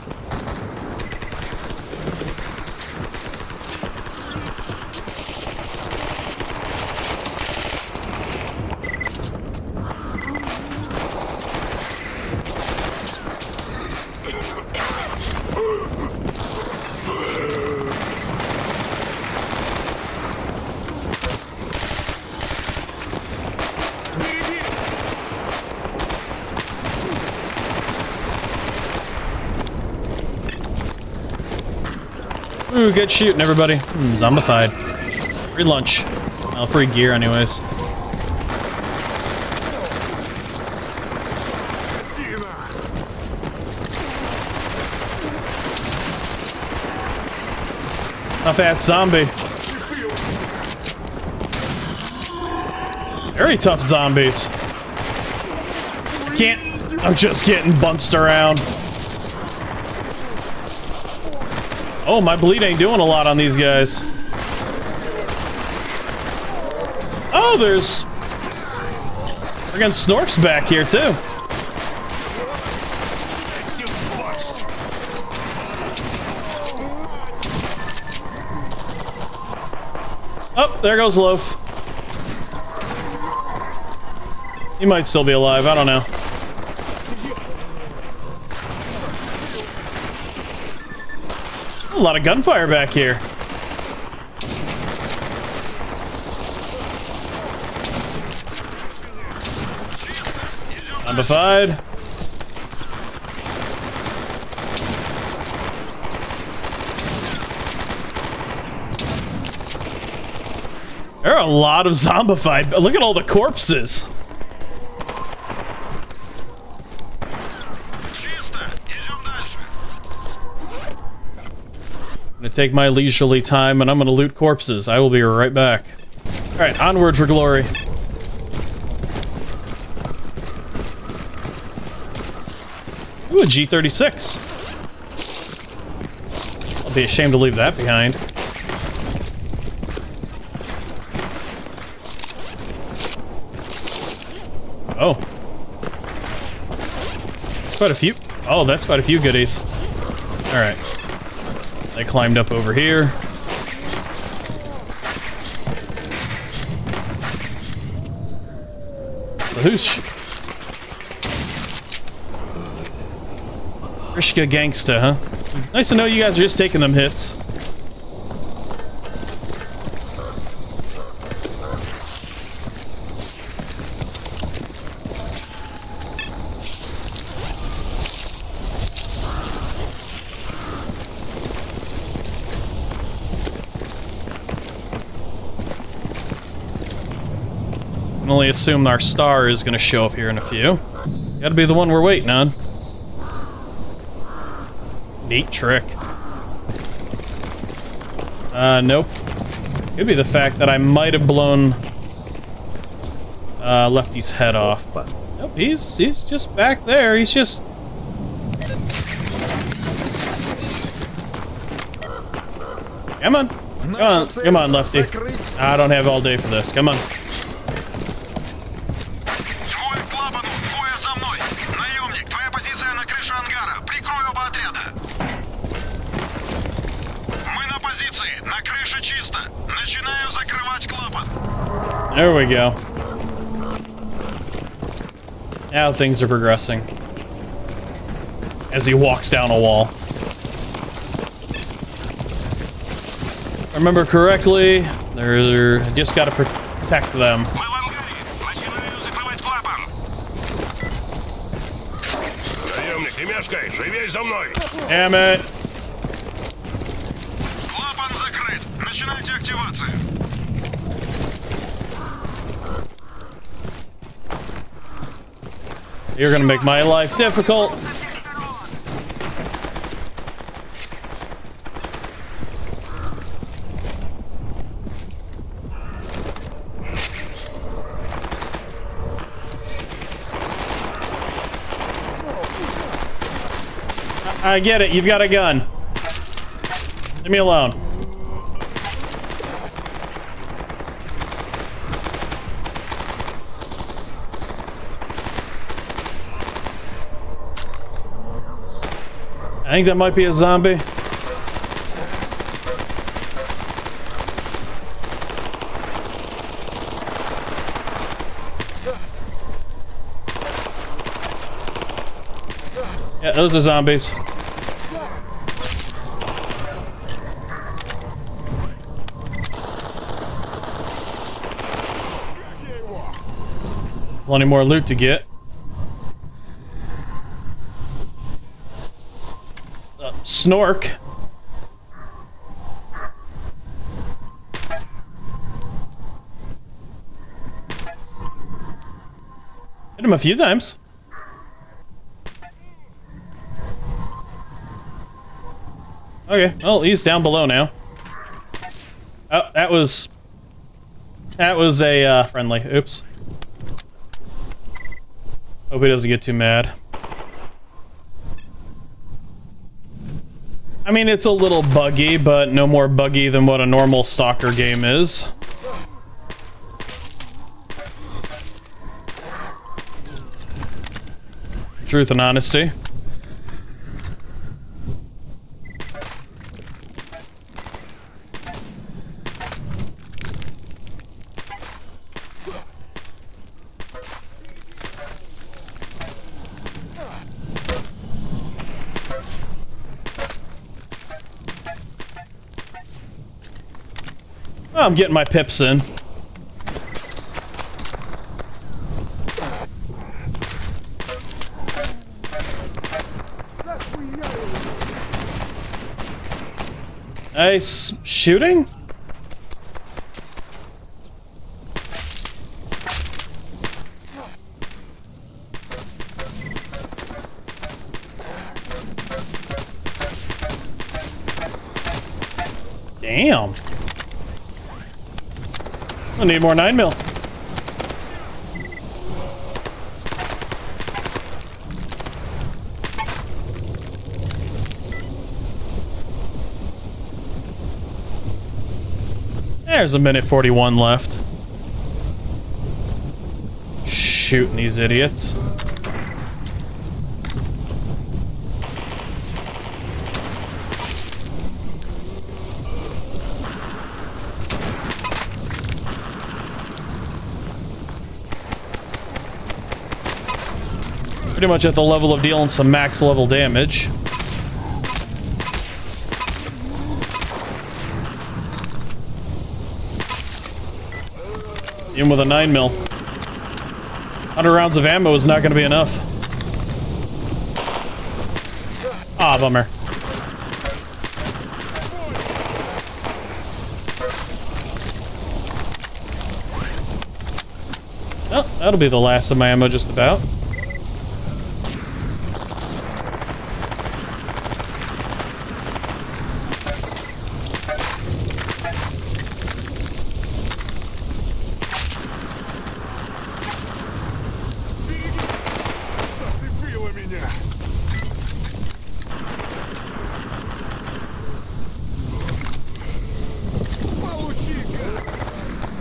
Ooh, good shooting, everybody. Zombified. Free lunch. Well, free gear, anyways. Tough ass zombie. Very tough zombies. I can't. I'm just getting bunched around. Oh, my bleed ain't doing a lot on these guys. Oh, there's... friggin' Snorks back here, too. Oh, there goes Loaf. He might still be alive, I don't know. A lot of gunfire back here. Defied. There are a lot of zombified. Look at all the corpses. I'm gonna take my leisurely time and I'm gonna loot corpses. I will be right back. Alright, onward for glory. Ooh, a G36. I'll be ashamed to leave that behind. Oh. That's quite a few. Oh, that's quite a few goodies. Alright. I climbed up over here. So who's... Rishka Gangsta, huh? Nice to know you guys are just taking them hits. I can only assume our star is going to show up here in a few. Gotta be the one we're waiting on. Neat trick. Nope. Could be the fact that I might have blown Lefty's head off. Nope, he's just back there. He's just... Come on. Come on, Lefty. I don't have all day for this. Come on. Свой к клапану, двое за мной. Наемник, твоя позиция на крыше ангара. Прикрой оба отряда. Мы на позиции. На крыше чисто. Начинаю закрывать клапан. There we go. Now things are progressing. As he walks down a wall. If I remember correctly, they're just gotta protect them. Мы в ангаре. Начинаю закрывать клапан. Наемник, не мешкай, живей за мной! Damn it! Клапан закрыт. Начинайте активацию. You're gonna make my life difficult. I get it, you've got a gun. Leave me alone. I think that might be a zombie. Yeah, those are zombies. Plenty more loot to get. Snork. Hit him a few times. Okay, well, he's down below now. Oh, that was a friendly. Oops. Hope he doesn't get too mad. I mean, it's a little buggy, but no more buggy than what a normal Stalker game is. Truth and honesty. I'm getting my pips in. Nice shooting. Damn. I need more 9mm. There's a minute 41 left. Shooting these idiots. Pretty much at the level of dealing some max level damage. Even with a 9mm. 100 rounds of ammo is not going to be enough. Ah, bummer. Oh, that'll be the last of my ammo just about.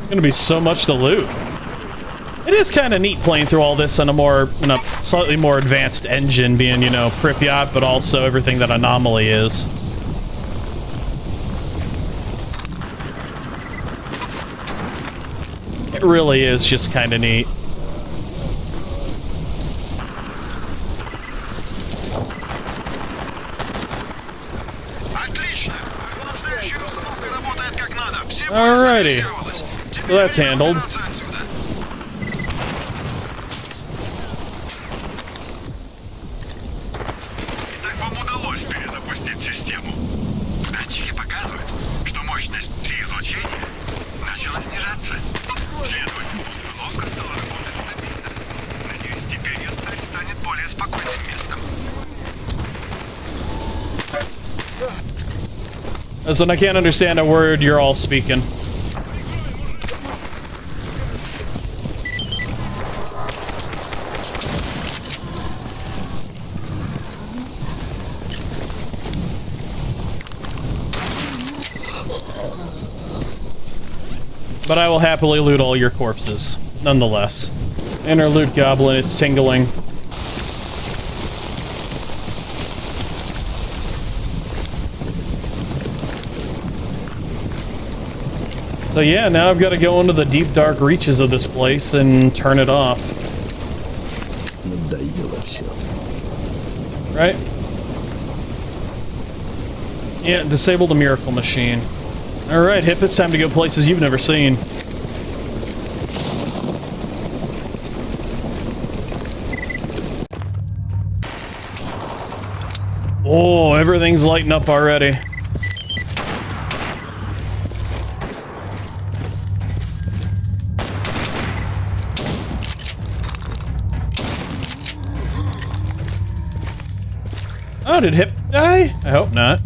Gonna be so much to loot. It is kind of neat playing through all this on a slightly more advanced engine, being, you know, Pripyat, but also everything that Anomaly is. It really is just kind of neat. Alrighty. So that's handled. Listen, I can't understand a word you're all speaking. But I will happily loot all your corpses, nonetheless. And our loot goblin is tingling. So yeah, now I've got to go into the deep dark reaches of this place and turn it off. Right? Yeah, disable the miracle machine. Alright, Hip, it's time to go places you've never seen. Oh, everything's lighting up already. Oh, did Hip die? I hope not.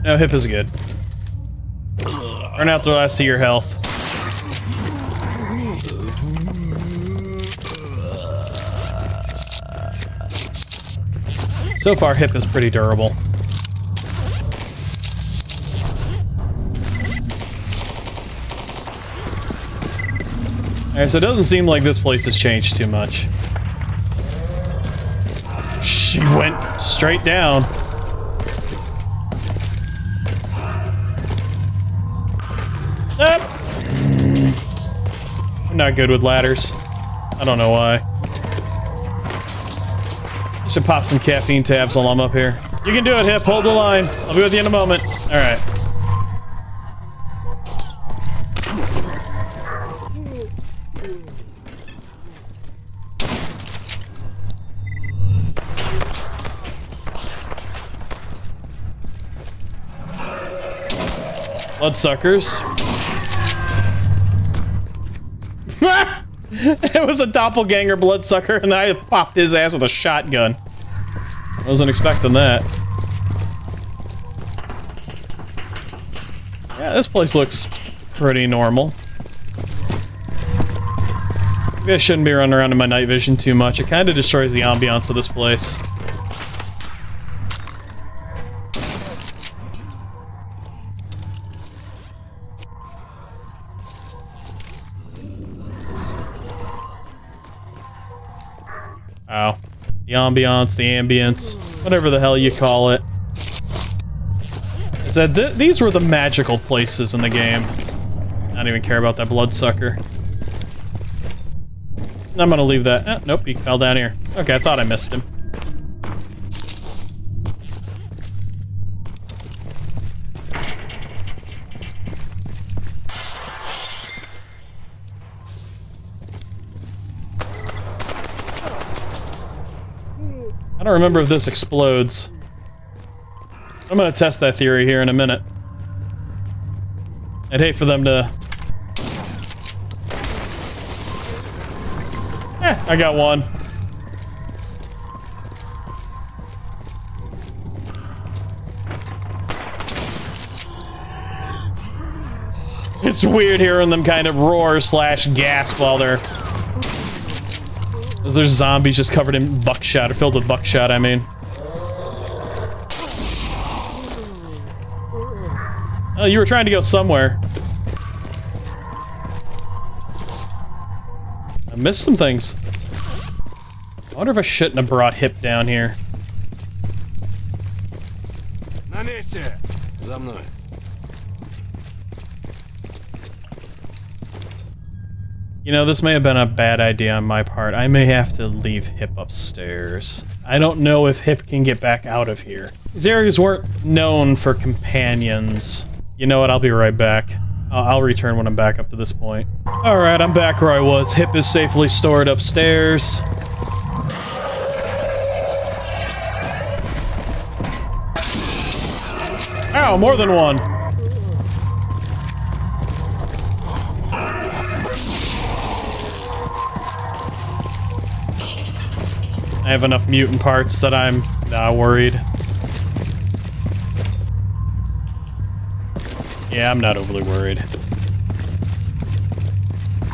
No, Hip is good. Burn out the last of your health. So far, Hip is pretty durable. Alright, so it doesn't seem like this place has changed too much. She went straight down. I'm not good with ladders. I don't know why. I should pop some caffeine tabs while I'm up here. You can do it, Hip. Hold the line. I'll be with you in a moment. Alright. Bloodsuckers. It was a doppelganger bloodsucker, and I popped his ass with a shotgun. I wasn't expecting that. Yeah, this place looks pretty normal. Maybe I shouldn't be running around in my night vision too much. It kind of destroys the ambiance of this place. Oh. The ambiance, the ambience, whatever the hell you call it. I said these were the magical places in the game. I don't even care about that bloodsucker. I'm gonna leave that. Nope, he fell down here. Okay, I thought I missed him. I don't remember if this explodes. I'm gonna test that theory here in a minute. I'd hate for them to... I got one. It's weird hearing them kind of roar slash gasp while they're... There's zombies just covered in buckshot, or filled with buckshot, I mean. Oh, you were trying to go somewhere. I missed some things. I wonder if I shouldn't have brought Hip down here. За мной. You know, this may have been a bad idea on my part. I may have to leave Hip upstairs. I don't know if Hip can get back out of here. These areas weren't known for companions. You know what? I'll be right back. I'll return when I'm back up to this point. Alright, I'm back where I was. Hip is safely stored upstairs. Ow, more than one. I have enough mutant parts that I'm not worried. Yeah, I'm not overly worried.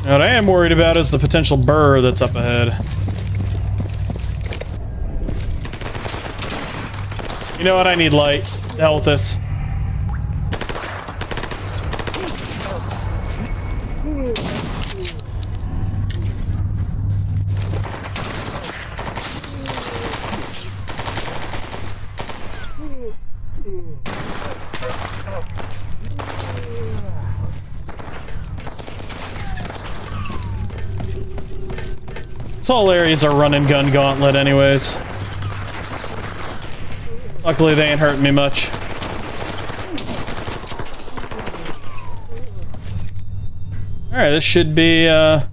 What I am worried about is the potential burr that's up ahead. You know what? I need light to hell with this. This whole area's a run and gun gauntlet anyways. Luckily they ain't hurting me much. Alright, this should be, Yep.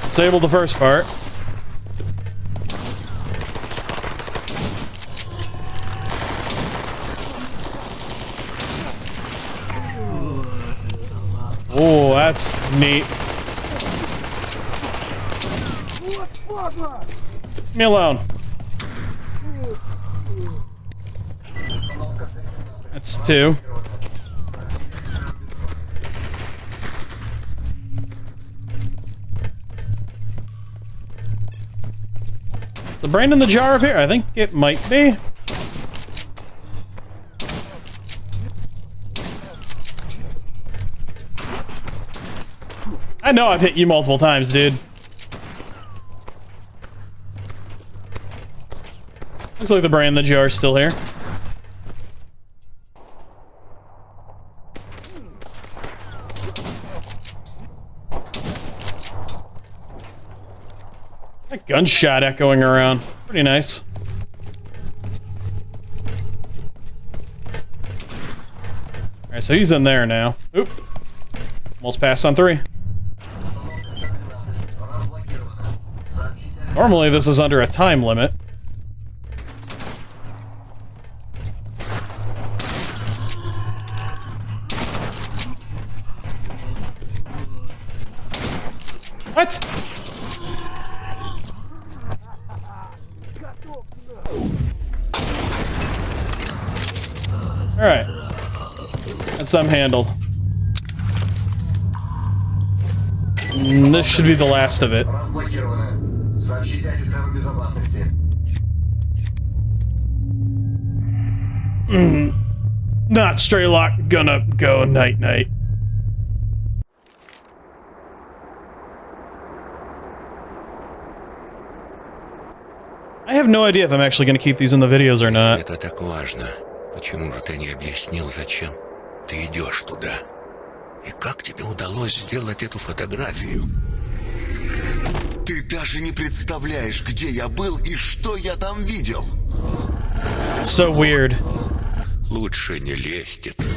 Disable the first part. Oh, that's neat. Leave me alone. That's two. Is the brain in the jar up here? I think it might be. I know I've hit you multiple times, dude. Looks like the brain in the jar's still here. That gunshot echoing around. Pretty nice. Alright, so he's in there now. Oop. Almost passed on 3. Normally this is under a time limit. What? Alright. That's some handled. This should be the last of it. Not Straylock, gonna go night-night. I have no idea if I'm actually going to keep these in the videos or not. Это так важно. Почему же ты не объяснил, зачем ты идешь туда? И как тебе удалось сделать эту фотографию? Ты даже не представляешь, где я был и что я там видел. It's so weird. Лучше не лезьте туда.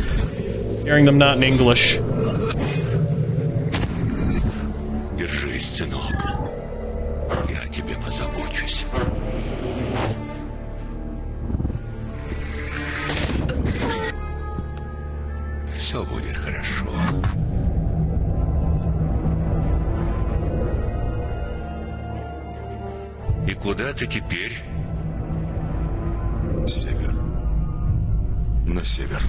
Hearing them not in English. Держись, сынок. Я о тебе позабочусь. Все будет хорошо. И куда ты теперь? Север. На север.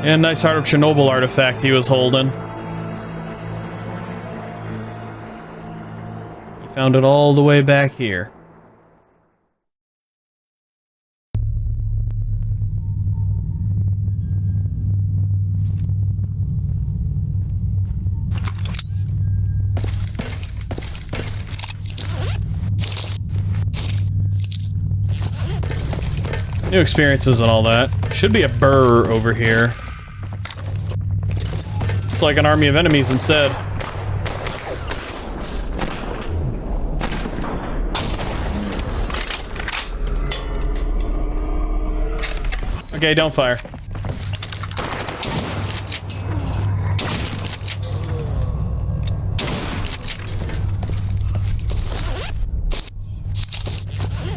And nice Heart of Chernobyl artifact he was holding. He found it all the way back here. New experiences and all that. Should be a burr over here. Looks like an army of enemies instead. Okay, don't fire.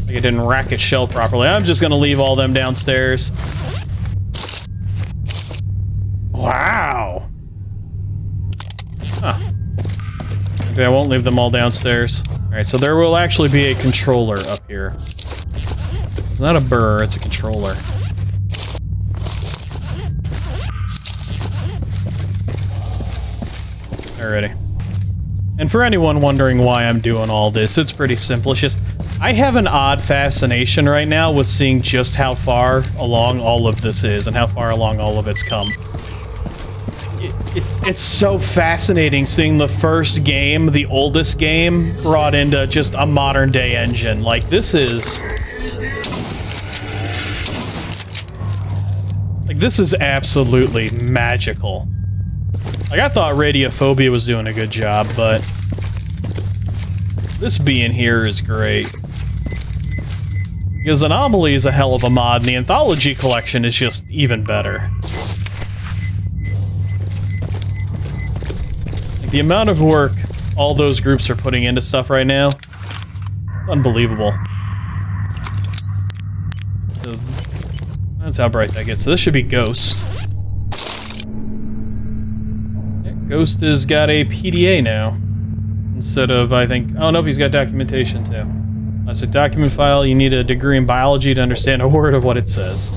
It didn't rack its shell properly. I'm just gonna leave all them downstairs. Wow. Huh. Okay, I won't leave them all downstairs. Alright, so there will actually be a controller up here. It's not a burr, it's a controller. Alrighty. And for anyone wondering why I'm doing all this, it's pretty simple. It's just, I have an odd fascination right now with seeing just how far along all of this is and how far along all of it's come. It's so fascinating seeing the first game, the oldest game, brought into just a modern day engine. Like, this is... Like, this is absolutely magical. Like, I thought Radiophobia was doing a good job, but... this being here is great. Because Anomaly is a hell of a mod, and the Anthology collection is just even better. Like, the amount of work all those groups are putting into stuff right now, it's unbelievable. So, that's how bright that gets. So this should be Ghost. Yeah, Ghost has got a PDA now. Instead of, I think... oh, nope, he's got documentation, too. That's a document file. You need a degree in biology to understand a word of what it says.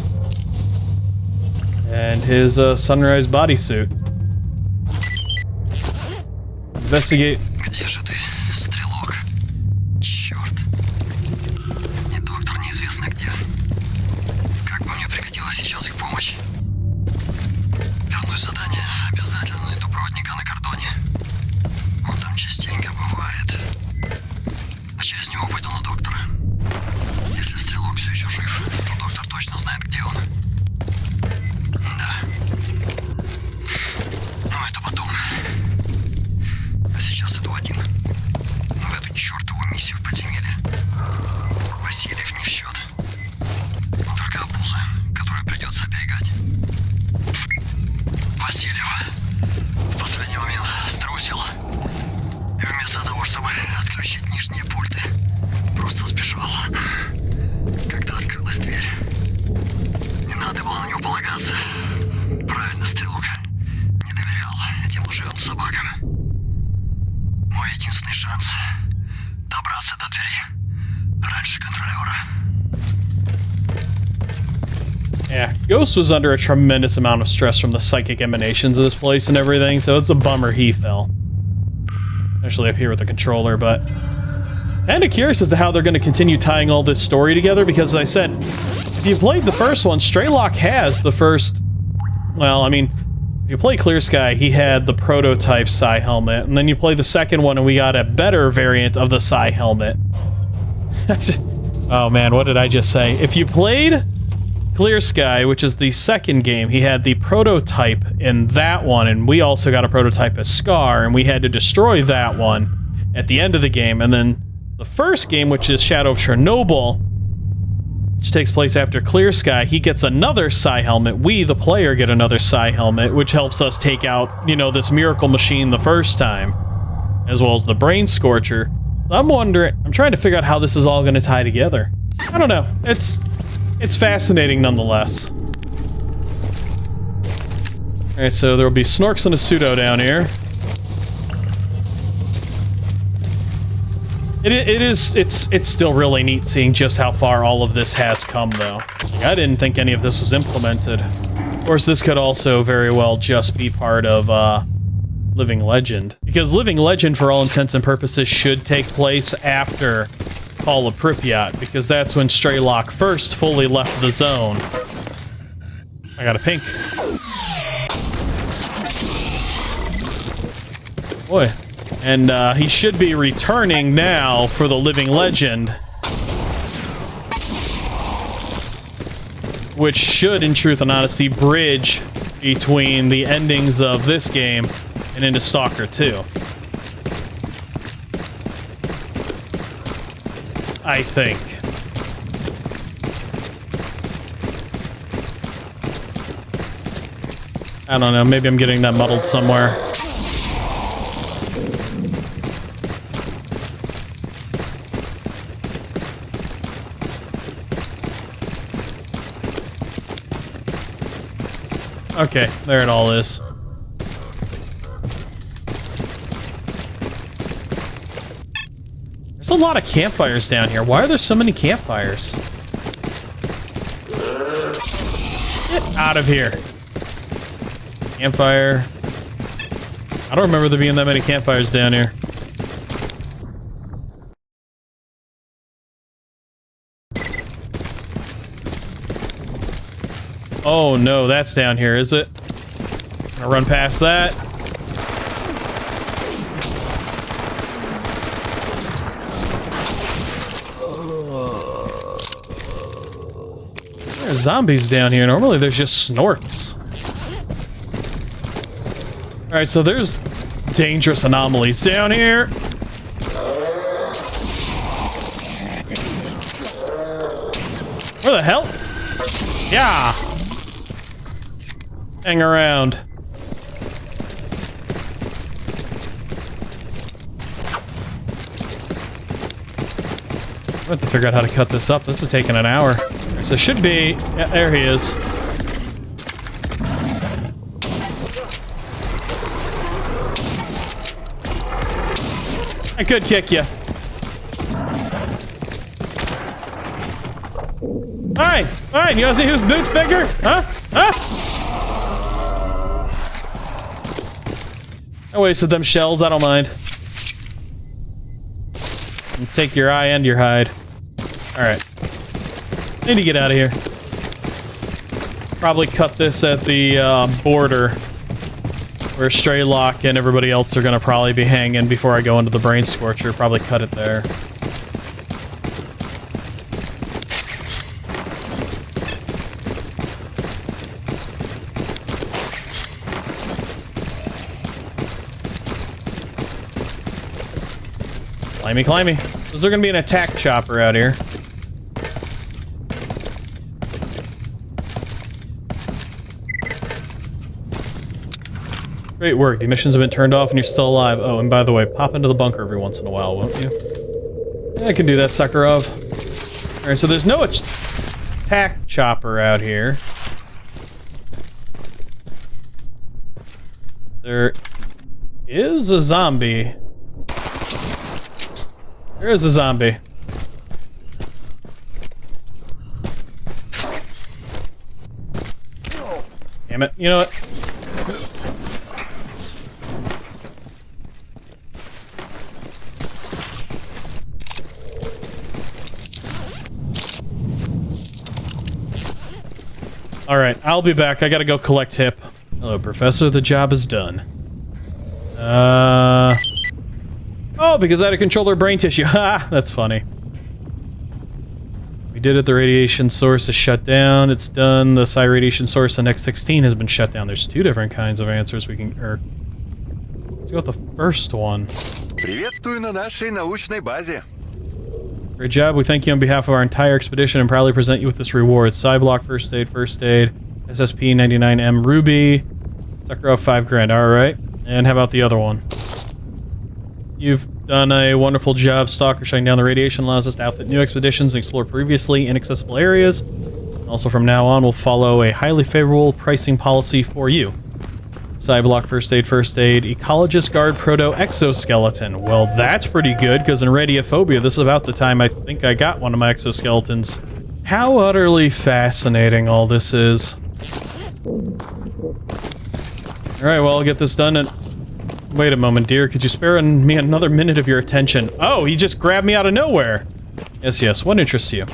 And his sunrise bodysuit. Investigate. Где же ты, стрелок? Черт. И доктор неизвестно где. Как бы мне пригодилась сейчас их помощь. Вернусь задание, обязательно найду проводника на кордоне. Он там частенько бывает. А через него пойду на доктора. Если стрелок все еще жив, то доктор точно знает, где он. Да. Ну, это потом. А сейчас иду один. В эту чертову миссию в подземелье. Васильев не в счет. Только обуза, которую придется оберегать. Васильев в последний момент струсил. И вместо того, чтобы отключить нижние пульты, просто сбежал. Когда открылась дверь. Не надо было на него полагаться. Правильно, стрелок. Не доверял этим лживым собакам. Мой единственный шанс добраться до двери раньше контролера. Yeah, Ghost was under a tremendous amount of stress from the psychic emanations of this place and everything, so it's a bummer he fell. Especially up here with the controller, but... kind of curious as to how they're going to continue tying all this story together, because as I said, if you played the first one, Straylock has the first... Well, I mean, if you play Clear Sky, he had the prototype Psy helmet, and then you play the second one and we got a better variant of the Psy helmet. Oh man, what did I just say? If you played Clear Sky, which is the second game, he had the prototype in that one, and we also got a prototype as Scar, and we had to destroy that one at the end of the game. And then the first game, which is Shadow of Chernobyl, which takes place after Clear Sky, he gets another Psy helmet. We, the player, get another Psy helmet, which helps us take out, you know, this miracle machine the first time, as well as the Brain Scorcher. I'm wondering, I'm trying to figure out how this is all going to tie together. I don't know. It's fascinating nonetheless. Alright, so there will be Snorks and a Pseudo down here. It's still really neat seeing just how far all of this has come, though. Like, I didn't think any of this was implemented. Of course, this could also very well just be part of, Living Legend. Because Living Legend, for all intents and purposes, should take place after Call of Pripyat, because that's when Straylock first fully left the zone. I got a pink. Boy. And he should be returning now for the Living Legend. Which should, in truth and honesty, bridge between the endings of this game and into Stalker 2. I think. I don't know, maybe I'm getting that muddled somewhere. Okay, there it all is. There's a lot of campfires down here. Why are there so many campfires? Get out of here. Campfire. I don't remember there being that many campfires down here. Oh no, that's down here, is it? I'm gonna run past that. There's zombies down here. Normally there's just snorks. Alright, so there's dangerous anomalies down here. Where the hell? Yeah! Hang around. I have to figure out how to cut this up. This is taking an hour. So it should be... Yeah, there he is. I could kick you. Alright, alright, you wanna see whose boot's bigger? Huh? Huh? I wasted them shells, I don't mind. Take your eye and your hide. Alright. Need to get out of here. Probably cut this at the border where Straylock and everybody else are gonna probably be hanging before I go into the Brain Scorcher. Probably cut it there. Climby, climby. Is there gonna be an attack chopper out here? Great work. The missions have been turned off and you're still alive. Oh, and by the way, pop into the bunker every once in a while, won't you? Yeah, I can do that, Suckerov. Alright, so there's no attack chopper out here. There is a zombie. There is a zombie. Damn it. You know what? Alright, I'll be back. I gotta go collect Hip. Hello, Professor. The job is done. Oh, because I had to control their brain tissue. Ha! That's funny. We did it. The radiation source is shut down. It's done. The psi radiation source in X16 has been shut down. There's 2 different kinds of answers we can... Let's go with the first one. Приветствую на нашей научной базе. Great job. We thank you on behalf of our entire expedition and proudly present you with this reward. Psi Block First Aid, SSP 99M Ruby, Sakura 5 grand. Alright. And how about the other one? You've done a wonderful job, Stalker. Shutting down the radiation allows us to outfit new expeditions and explore previously inaccessible areas. Also, from now on, we'll follow a highly favorable pricing policy for you. Psi Block First Aid, Ecologist Guard Proto-Exoskeleton. Well, that's pretty good, because in Radiophobia, this is about the time I think I got one of my exoskeletons. How utterly fascinating all this is. Alright, well, I'll get this done and... Wait a moment, dear. Could you spare me another minute of your attention? Oh, he just grabbed me out of nowhere! Yes, yes. What interests you?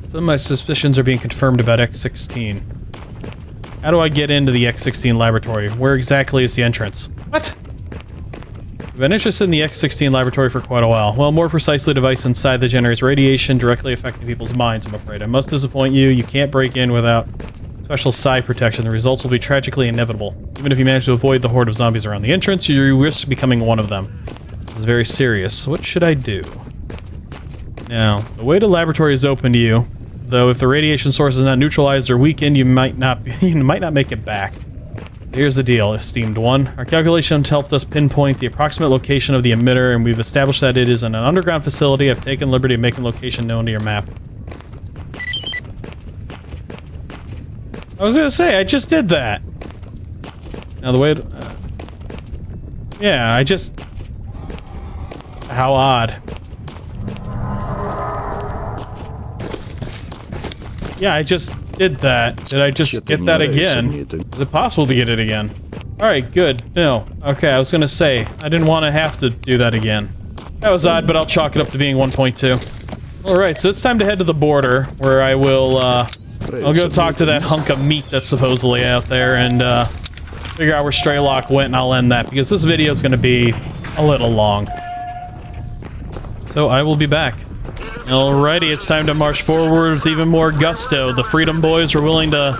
Some of my suspicions are being confirmed about X16. How do I get into the X16 laboratory? Where exactly is the entrance? What? I've been interested in the X16 laboratory for quite a while. Well, more precisely, the device inside that generates radiation directly affecting people's minds, I'm afraid. I must disappoint you. You can't break in without special psi protection. The results will be tragically inevitable. Even if you manage to avoid the horde of zombies around the entrance, you risk becoming one of them. This is very serious. What should I do? Now, the way to the laboratory is open to you, though if the radiation source is not neutralized or weakened, you might not make it back. Here's the deal, esteemed one. Our calculations helped us pinpoint the approximate location of the emitter, and we've established that it is in an underground facility. I've taken liberty of making location known to your map. I was gonna say, I just did that. Now the way... yeah, I just... How odd. Yeah, I just did that. Did I just get that again? Is it possible to get it again? Alright, good. No. Okay, I was gonna say, I didn't want to have to do that again. That was odd, but I'll chalk it up to being 1.2. Alright, so it's time to head to the border, where I will, I'll go talk to that hunk of meat that's supposedly out there, and, figure out where Straylock went, and I'll end that, because this video is gonna be a little long. So I will be back. Alrighty, it's time to march forward with even more gusto. The Freedom Boys were willing to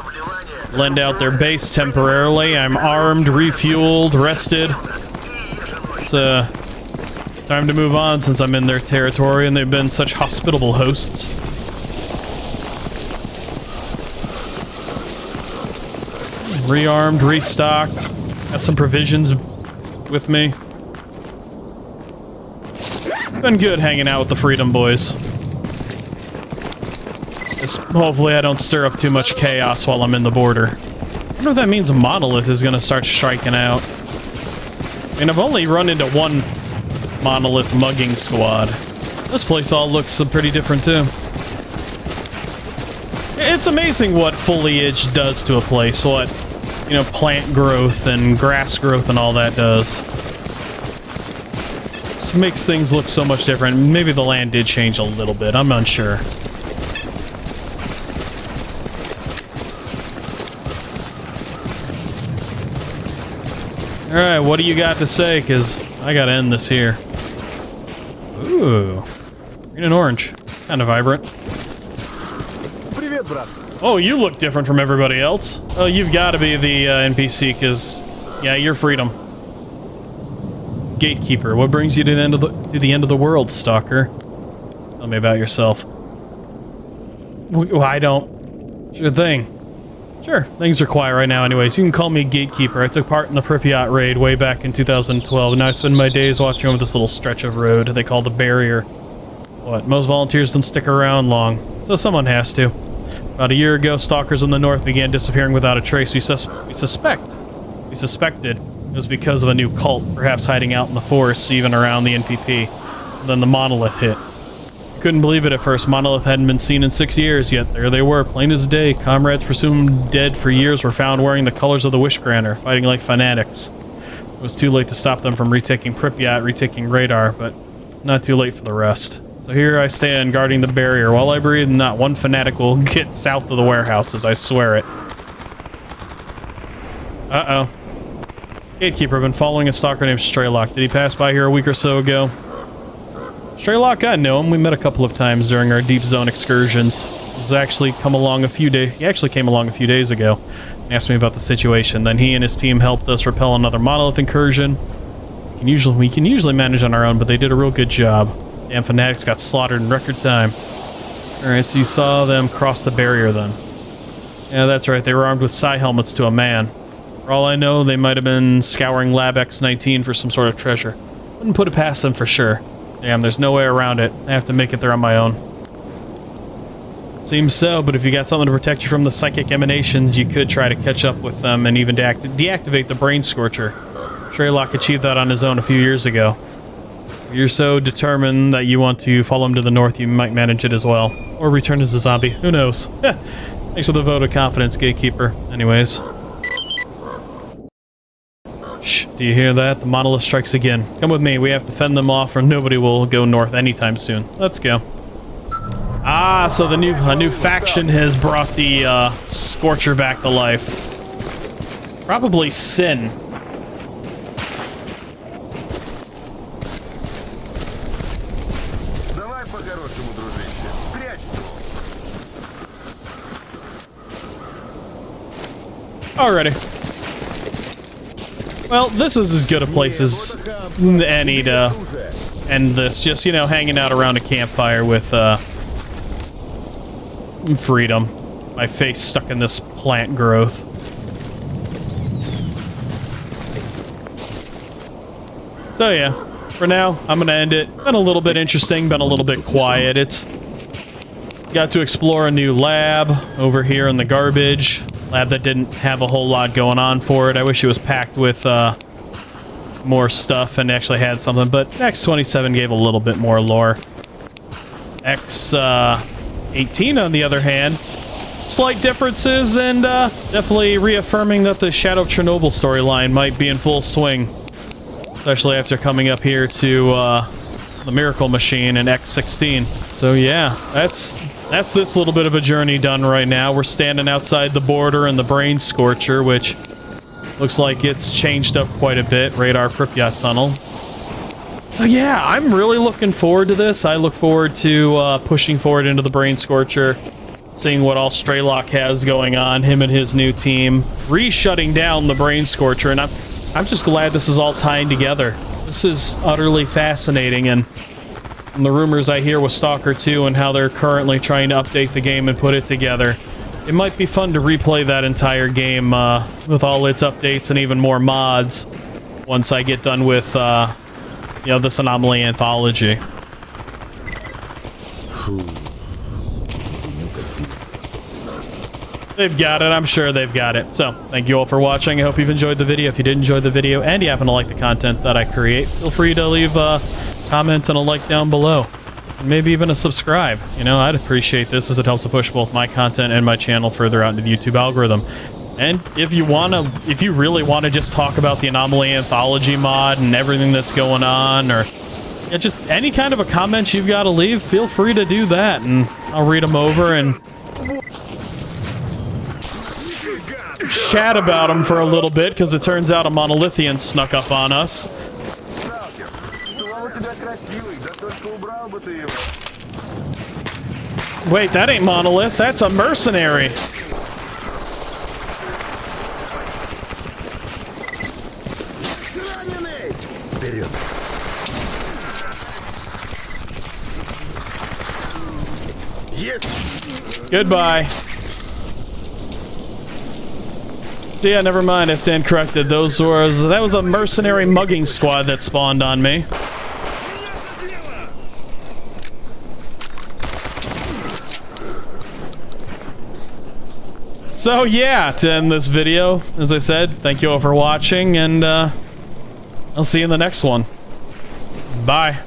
lend out their base temporarily. I'm armed, refueled, rested. It's time to move on since I'm in their territory and they've been such hospitable hosts. Rearmed, restocked, got some provisions with me. It's been good hanging out with the Freedom Boys. Hopefully I don't stir up too much chaos while I'm in the border. I wonder if that means a Monolith is gonna start striking out. I mean, I've only run into one Monolith mugging squad. This place all looks pretty different too. It's amazing what foliage does to a place, what, you know, plant growth and grass growth and all that does. This makes things look so much different. Maybe the land did change a little bit, I'm unsure. Alright, what do you got to say? Because I gotta end this here. Ooh. Green and orange. Kind of vibrant. Oh, you look different from everybody else. Oh, you've got to be the NPC, because, yeah, you're Freedom. Gatekeeper. What brings you to the end of the world, Stalker? Tell me about yourself. Well, I don't. Sure thing. Sure, things are quiet right now anyways. You can call me Gatekeeper. I took part in the Pripyat raid way back in 2012, and now I spend my days watching over this little stretch of road they call the Barrier. What, most volunteers don't stick around long, so someone has to. About a year ago, stalkers in the north began disappearing without a trace. We suspected it was because of a new cult, perhaps hiding out in the forests, even around the NPP. And then the Monolith hit. Couldn't believe it at first. Monolith hadn't been seen in 6 years, yet there they were, plain as day. Comrades presumed dead for years were found wearing the colors of the Wishgranter, fighting like fanatics. It was too late to stop them from retaking Pripyat, retaking radar, but it's not too late for the rest. So here I stand guarding the barrier. While I breathe, not one fanatic will get south of the warehouses, I swear it. Uh-oh. Gatekeeper, been following a stalker named Straylock. Did he pass by here a week or so ago? Straylock, I know him. We met a couple of times during our deep zone excursions. He actually came along a few days ago and asked me about the situation. Then he and his team helped us repel another monolith incursion. We can usually manage on our own, but they did a real good job. Damn fanatics got slaughtered in record time. Alright, so you saw them cross the barrier then. Yeah, that's right. They were armed with psi helmets to a man. For all I know, they might have been scouring Lab X-19 for some sort of treasure. Wouldn't put it past them for sure. Damn, there's no way around it. I have to make it there on my own. Seems so, but if you got something to protect you from the psychic emanations, you could try to catch up with them and even deactivate the Brain Scorcher. Straylock achieved that on his own a few years ago. If you're so determined that you want to follow him to the north, you might manage it as well. Or return as a zombie. Who knows? Thanks for the vote of confidence, Gatekeeper. Anyways. Shh, do you hear that? The monolith strikes again. Come with me, we have to fend them off or nobody will go north anytime soon. Let's go. Ah, so a new faction has brought the Scorcher back to life. Probably Sin. Alrighty. Well, this is as good a place as any to end this. Just, you know, hanging out around a campfire with, freedom. My face stuck in this plant growth. So, yeah. For now, I'm gonna end it. Been a little bit interesting, been a little bit quiet. It's... Got to explore a new lab over here in the garbage. Lab that didn't have a whole lot going on for it. I wish it was packed with more stuff and actually had something, but X27 gave a little bit more lore. X18, on the other hand, slight differences and definitely reaffirming that the Shadow of Chernobyl storyline might be in full swing. Especially after coming up here to the Miracle Machine in X16. So yeah, that's this little bit of a journey done right now. We're standing outside the border in the Brain Scorcher, which looks like it's changed up quite a bit. Radar Pripyat Tunnel. So yeah, I'm really looking forward to this. I look forward to pushing forward into the Brain Scorcher, seeing what all Straylock has going on, him and his new team, re-shutting down the Brain Scorcher, and I'm just glad this is all tying together. This is utterly fascinating, and the rumors I hear with Stalker 2 and how they're currently trying to update the game and put it together. It might be fun to replay that entire game with all its updates and even more mods once I get done with, you know, this Anomaly Anthology. They've got it. I'm sure they've got it. So, thank you all for watching. I hope you've enjoyed the video. If you did enjoy the video and you happen to like the content that I create, feel free to leave a comment and a like down below. And maybe even a subscribe. You know, I'd appreciate this as it helps to push both my content and my channel further out into the YouTube algorithm. And if you really want to just talk about the Anomaly Anthology mod and everything that's going on, or yeah, just any kind of a comment you've got to leave, feel free to do that, and I'll read them over and chat about them for a little bit, because it turns out a Monolithian snuck up on us. Wait, that ain't Monolith, that's a mercenary. Goodbye. So yeah, never mind, I stand corrected. That was a mercenary mugging squad that spawned on me. So yeah, to end this video, as I said, thank you all for watching, and I'll see you in the next one. Bye.